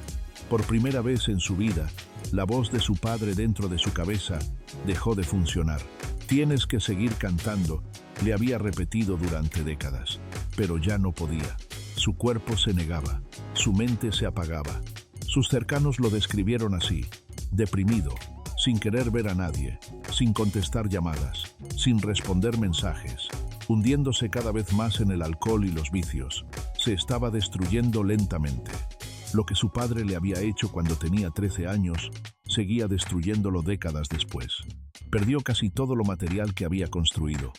Por primera vez en su vida, la voz de su padre dentro de su cabeza dejó de funcionar. Tienes que seguir cantando, le había repetido durante décadas, pero ya no podía. Su cuerpo se negaba, su mente se apagaba. Sus cercanos lo describieron así: deprimido, sin querer ver a nadie, sin contestar llamadas, sin responder mensajes, hundiéndose cada vez más en el alcohol y los vicios. Se estaba destruyendo lentamente. Lo que su padre le había hecho cuando tenía 13 años, seguía destruyéndolo décadas después. Perdió casi todo lo material que había construido.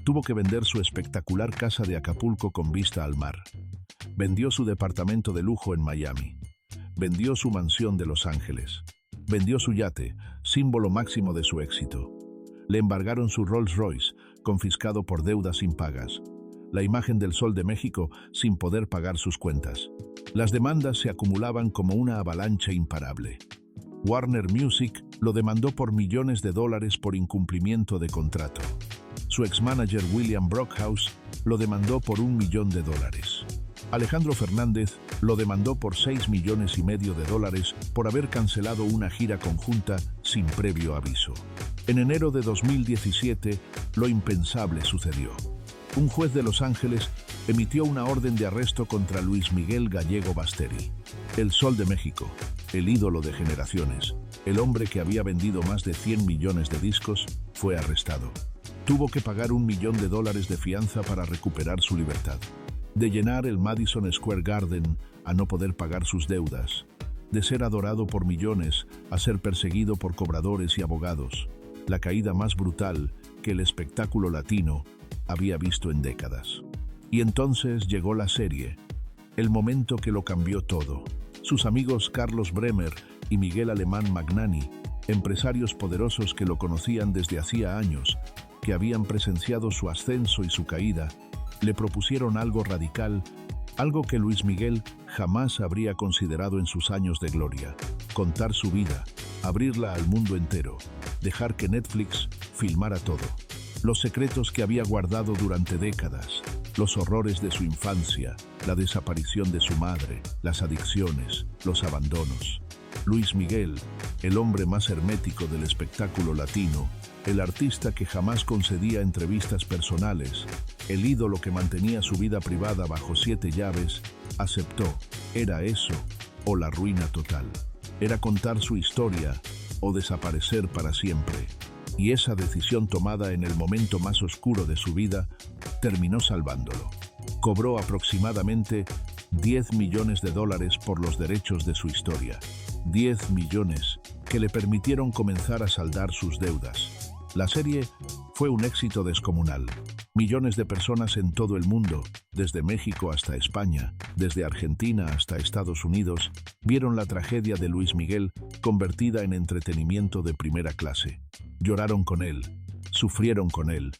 Tuvo que vender su espectacular casa de Acapulco con vista al mar. Vendió su departamento de lujo en Miami. Vendió su mansión de Los Ángeles. Vendió su yate, símbolo máximo de su éxito. Le embargaron su Rolls Royce, confiscado por deudas impagas. La imagen del Sol de México sin poder pagar sus cuentas. Las demandas se acumulaban como una avalancha imparable. Warner Music lo demandó por millones de dólares por incumplimiento de contrato. Su ex-manager William Brockhaus lo demandó por $1 millón. Alejandro Fernández lo demandó por $6,5 millones por haber cancelado una gira conjunta sin previo aviso. En enero de 2017, lo impensable sucedió. Un juez de Los Ángeles emitió una orden de arresto contra Luis Miguel Gallego Basteri. El Sol de México, el ídolo de generaciones, el hombre que había vendido más de 100 millones de discos, fue arrestado. Tuvo que pagar $1 millón de fianza para recuperar su libertad. De llenar el Madison Square Garden a no poder pagar sus deudas. De ser adorado por millones a ser perseguido por cobradores y abogados. La caída más brutal que el espectáculo latino había visto en décadas. Y entonces llegó la serie, el momento que lo cambió todo. Sus amigos Carlos Bremer y Miguel Alemán Magnani, empresarios poderosos que lo conocían desde hacía años, que habían presenciado su ascenso y su caída, le propusieron algo radical, algo que Luis Miguel jamás habría considerado en sus años de gloria: contar su vida, abrirla al mundo entero, dejar que Netflix filmara todo. Los secretos que había guardado durante décadas, los horrores de su infancia, la desaparición de su madre, las adicciones, los abandonos. Luis Miguel, el hombre más hermético del espectáculo latino, el artista que jamás concedía entrevistas personales, el ídolo que mantenía su vida privada bajo 7 llaves, aceptó. Era eso o la ruina total. Era contar su historia o desaparecer para siempre. Y esa decisión tomada en el momento más oscuro de su vida terminó salvándolo. Cobró aproximadamente $10 millones por los derechos de su historia. 10 millones que le permitieron comenzar a saldar sus deudas. La serie fue un éxito descomunal. Millones de personas en todo el mundo, desde México hasta España, desde Argentina hasta Estados Unidos, vieron la tragedia de Luis Miguel convertida en entretenimiento de primera clase. Lloraron con él, sufrieron con él,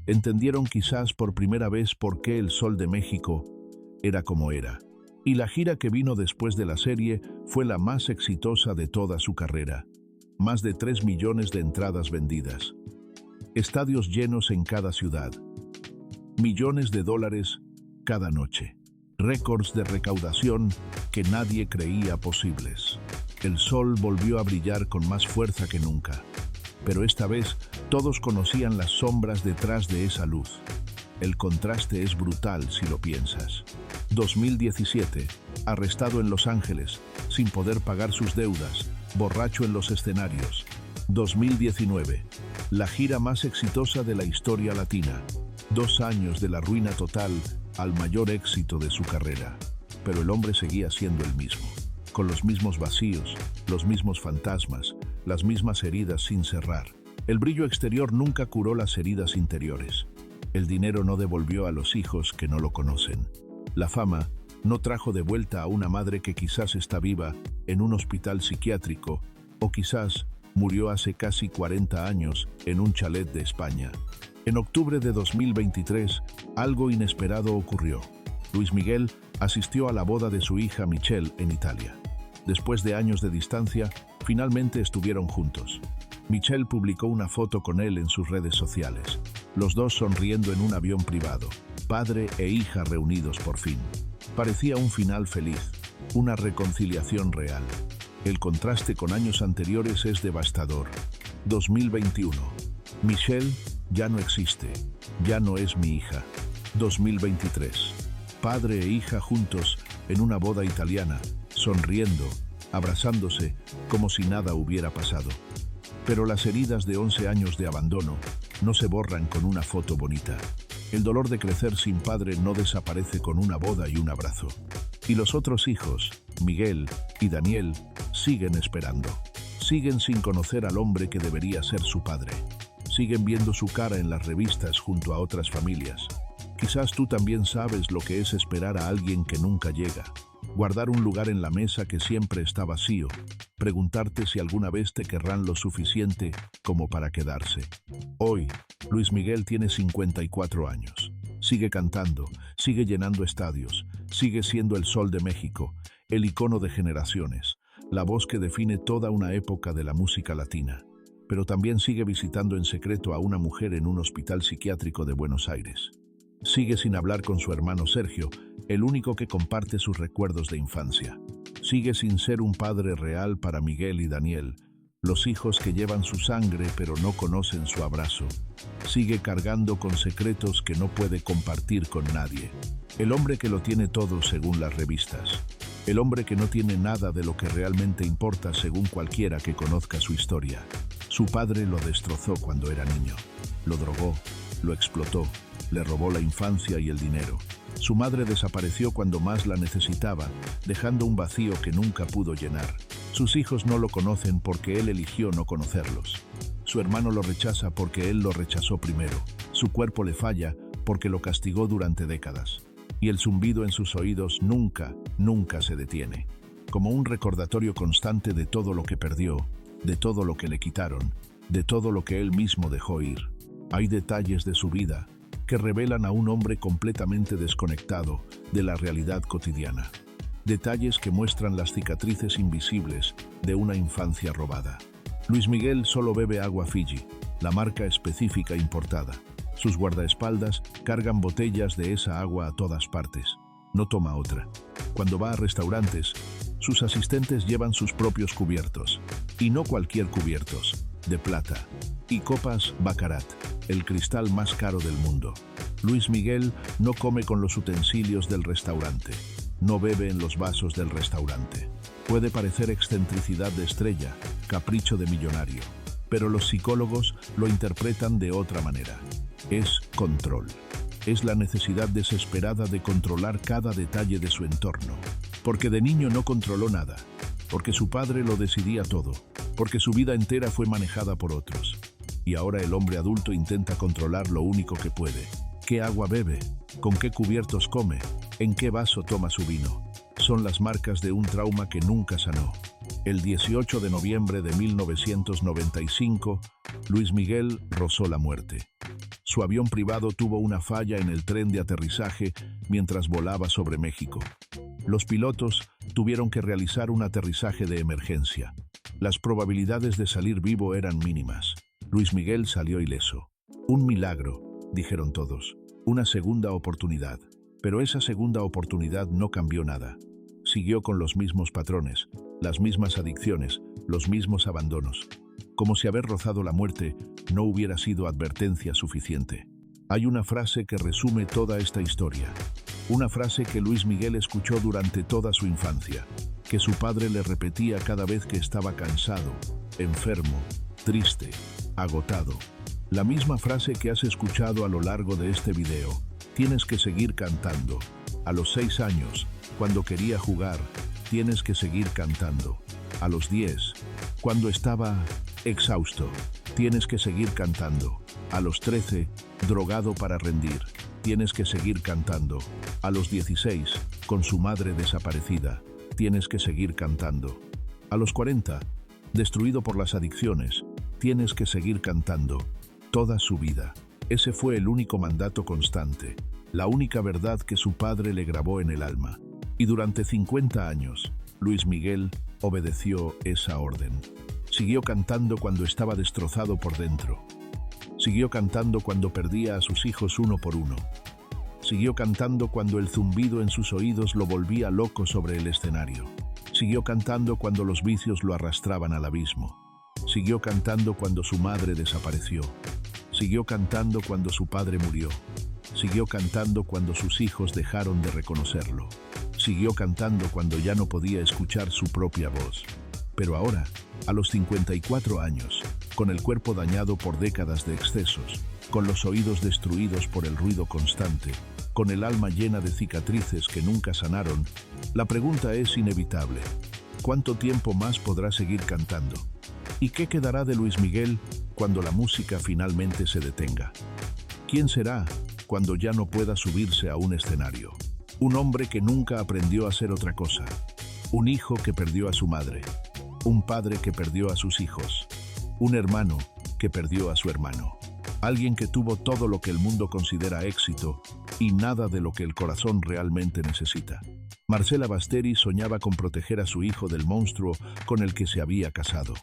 entendieron quizás por primera vez por qué el Sol de México era como era. Y la gira que vino después de la serie fue la más exitosa de toda su carrera. Más de 3 millones de entradas vendidas. Estadios llenos en cada ciudad. Millones de dólares cada noche. Récords de recaudación que nadie creía posibles. El sol volvió a brillar con más fuerza que nunca, pero esta vez todos conocían las sombras detrás de esa luz. El contraste es brutal si lo piensas. 2017, arrestado en Los Ángeles, sin poder pagar sus deudas, borracho en los escenarios. 2019, la gira más exitosa de la historia latina. 2 años de la ruina total al mayor éxito de su carrera. Pero el hombre seguía siendo el mismo, con los mismos vacíos, los mismos fantasmas, las mismas heridas sin cerrar. El brillo exterior nunca curó las heridas interiores. El dinero no devolvió a los hijos que no lo conocen. La fama no trajo de vuelta a una madre que quizás está viva en un hospital psiquiátrico o quizás murió hace casi 40 años en un chalet de España. En octubre de 2023, algo inesperado ocurrió. Luis Miguel asistió a la boda de su hija Michelle en Italia. Después de años de distancia, finalmente estuvieron juntos. Michelle publicó una foto con él en sus redes sociales. Los dos sonriendo en un avión privado, padre e hija reunidos por fin. Parecía un final feliz, una reconciliación real. El contraste con años anteriores es devastador. 2021. Michelle ya no existe, ya no es mi hija. 2023. Padre e hija juntos en una boda italiana, sonriendo, abrazándose, como si nada hubiera pasado. Pero las heridas de 11 años de abandono no se borran con una foto bonita. El dolor de crecer sin padre no desaparece con una boda y un abrazo. Y los otros hijos, Miguel y Daniel, siguen esperando. Siguen sin conocer al hombre que debería ser su padre. Siguen viendo su cara en las revistas junto a otras familias. Quizás tú también sabes lo que es esperar a alguien que nunca llega. Guardar un lugar en la mesa que siempre está vacío. Preguntarte si alguna vez te querrán lo suficiente como para quedarse. Hoy, Luis Miguel tiene 54 años. Sigue cantando, sigue llenando estadios, sigue siendo el sol de México, el icono de generaciones, la voz que define toda una época de la música latina. Pero también sigue visitando en secreto a una mujer en un hospital psiquiátrico de Buenos Aires. Sigue sin hablar con su hermano Sergio, el único que comparte sus recuerdos de infancia. Sigue sin ser un padre real para Miguel y Daniel, los hijos que llevan su sangre pero no conocen su abrazo. Sigue cargando con secretos que no puede compartir con nadie. El hombre que lo tiene todo según las revistas. El hombre que no tiene nada de lo que realmente importa según cualquiera que conozca su historia. Su padre lo destrozó cuando era niño. Lo drogó, lo explotó, le robó la infancia y el dinero. Su madre desapareció cuando más la necesitaba, dejando un vacío que nunca pudo llenar. Sus hijos no lo conocen porque él eligió no conocerlos. Su hermano lo rechaza porque él lo rechazó primero. Su cuerpo le falla porque lo castigó durante décadas. Y el zumbido en sus oídos nunca se detiene. Como un recordatorio constante de todo lo que perdió, de todo lo que le quitaron, de todo lo que él mismo dejó ir. Hay detalles de su vida que revelan a un hombre completamente desconectado de la realidad cotidiana. Detalles que muestran las cicatrices invisibles de una infancia robada. Luis Miguel solo bebe agua Fiji, la marca específica importada. Sus guardaespaldas cargan botellas de esa agua a todas partes. No toma otra. Cuando va a restaurantes, sus asistentes llevan sus propios cubiertos. Y no cualquier cubiertos, de plata. Y copas Baccarat, el cristal más caro del mundo. Luis Miguel no come con los utensilios del restaurante. No bebe en los vasos del restaurante. Puede parecer excentricidad de estrella, capricho de millonario. Pero los psicólogos lo interpretan de otra manera. Es control. Es la necesidad desesperada de controlar cada detalle de su entorno. Porque de niño no controló nada. Porque su padre lo decidía todo. Porque su vida entera fue manejada por otros. Y ahora el hombre adulto intenta controlar lo único que puede. ¿Qué agua bebe? ¿Con qué cubiertos come? ¿En qué vaso toma su vino? Son las marcas de un trauma que nunca sanó. El 18 de noviembre de 1995, Luis Miguel rozó la muerte. Su avión privado tuvo una falla en el tren de aterrizaje mientras volaba sobre México. Los pilotos tuvieron que realizar un aterrizaje de emergencia. Las probabilidades de salir vivo eran mínimas. Luis Miguel salió ileso. Un milagro, dijeron todos. Una segunda oportunidad. Pero esa segunda oportunidad no cambió nada. Siguió con los mismos patrones. las mismas adicciones, los mismos abandonos. Como si haber rozado la muerte no hubiera sido advertencia suficiente. Hay una frase que resume toda esta historia. Una frase que Luis Miguel escuchó durante toda su infancia, que su padre le repetía cada vez que estaba cansado, enfermo, triste, agotado. La misma frase que has escuchado a lo largo de este video. Tienes que seguir cantando. A los 6 años, cuando quería jugar, tienes que seguir cantando. A los 10, cuando estaba exhausto, tienes que seguir cantando. A los 13, drogado para rendir, tienes que seguir cantando. A los 16, con su madre desaparecida, tienes que seguir cantando. A los 40, destruido por las adicciones, tienes que seguir cantando. Toda su vida. Ese fue el único mandato constante, la única verdad que su padre le grabó en el alma. Y durante 50 años, Luis Miguel obedeció esa orden. Siguió cantando cuando estaba destrozado por dentro. Siguió cantando cuando perdía a sus hijos uno por uno. Siguió cantando cuando el zumbido en sus oídos lo volvía loco sobre el escenario. Siguió cantando cuando los vicios lo arrastraban al abismo. Siguió cantando cuando su madre desapareció. Siguió cantando cuando su padre murió. Siguió cantando cuando sus hijos dejaron de reconocerlo. Siguió cantando cuando ya no podía escuchar su propia voz. Pero ahora, a los 54 años, con el cuerpo dañado por décadas de excesos, con los oídos destruidos por el ruido constante, con el alma llena de cicatrices que nunca sanaron, la pregunta es inevitable. ¿Cuánto tiempo más podrá seguir cantando? ¿Y qué quedará de Luis Miguel cuando la música finalmente se detenga? ¿Quién será cuando ya no pueda subirse a un escenario? Un hombre que nunca aprendió a hacer otra cosa. Un hijo que perdió a su madre. Un padre que perdió a sus hijos. Un hermano que perdió a su hermano. Alguien que tuvo todo lo que el mundo considera éxito y nada de lo que el corazón realmente necesita. Marcela Basteri soñaba con proteger a su hijo del monstruo con el que se había casado.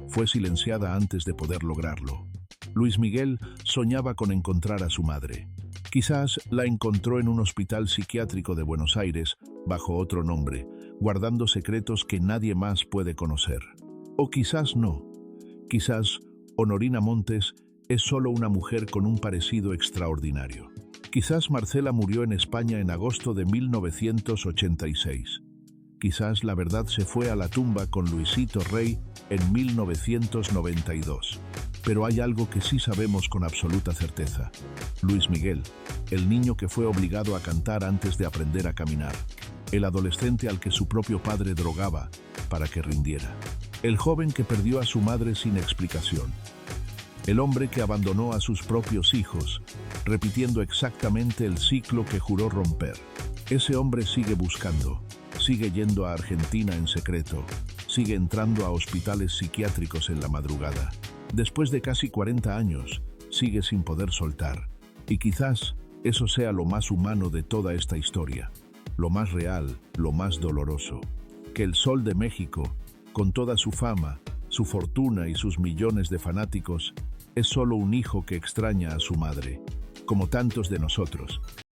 Fue silenciada antes de poder lograrlo. Luis Miguel soñaba con encontrar a su madre. Quizás la encontró en un hospital psiquiátrico de Buenos Aires, bajo otro nombre, guardando secretos que nadie más puede conocer. O quizás no. Quizás Honorina Montes es solo una mujer con un parecido extraordinario. Quizás Marcela murió en España en agosto de 1986. Quizás la verdad se fue a la tumba con Luisito Rey en 1992. Pero hay algo que sí sabemos con absoluta certeza. Luis Miguel, el niño que fue obligado a cantar antes de aprender a caminar. El adolescente al que su propio padre drogaba para que rindiera. El joven que perdió a su madre sin explicación. El hombre que abandonó a sus propios hijos, repitiendo exactamente el ciclo que juró romper. Ese hombre sigue buscando, sigue yendo a Argentina en secreto, sigue entrando a hospitales psiquiátricos en la madrugada. Después de casi 40 años, sigue sin poder soltar. Y quizás eso sea lo más humano de toda esta historia, lo más real, lo más doloroso. Que el Sol de México, con toda su fama, su fortuna y sus millones de fanáticos, es solo un hijo que extraña a su madre, como tantos de nosotros.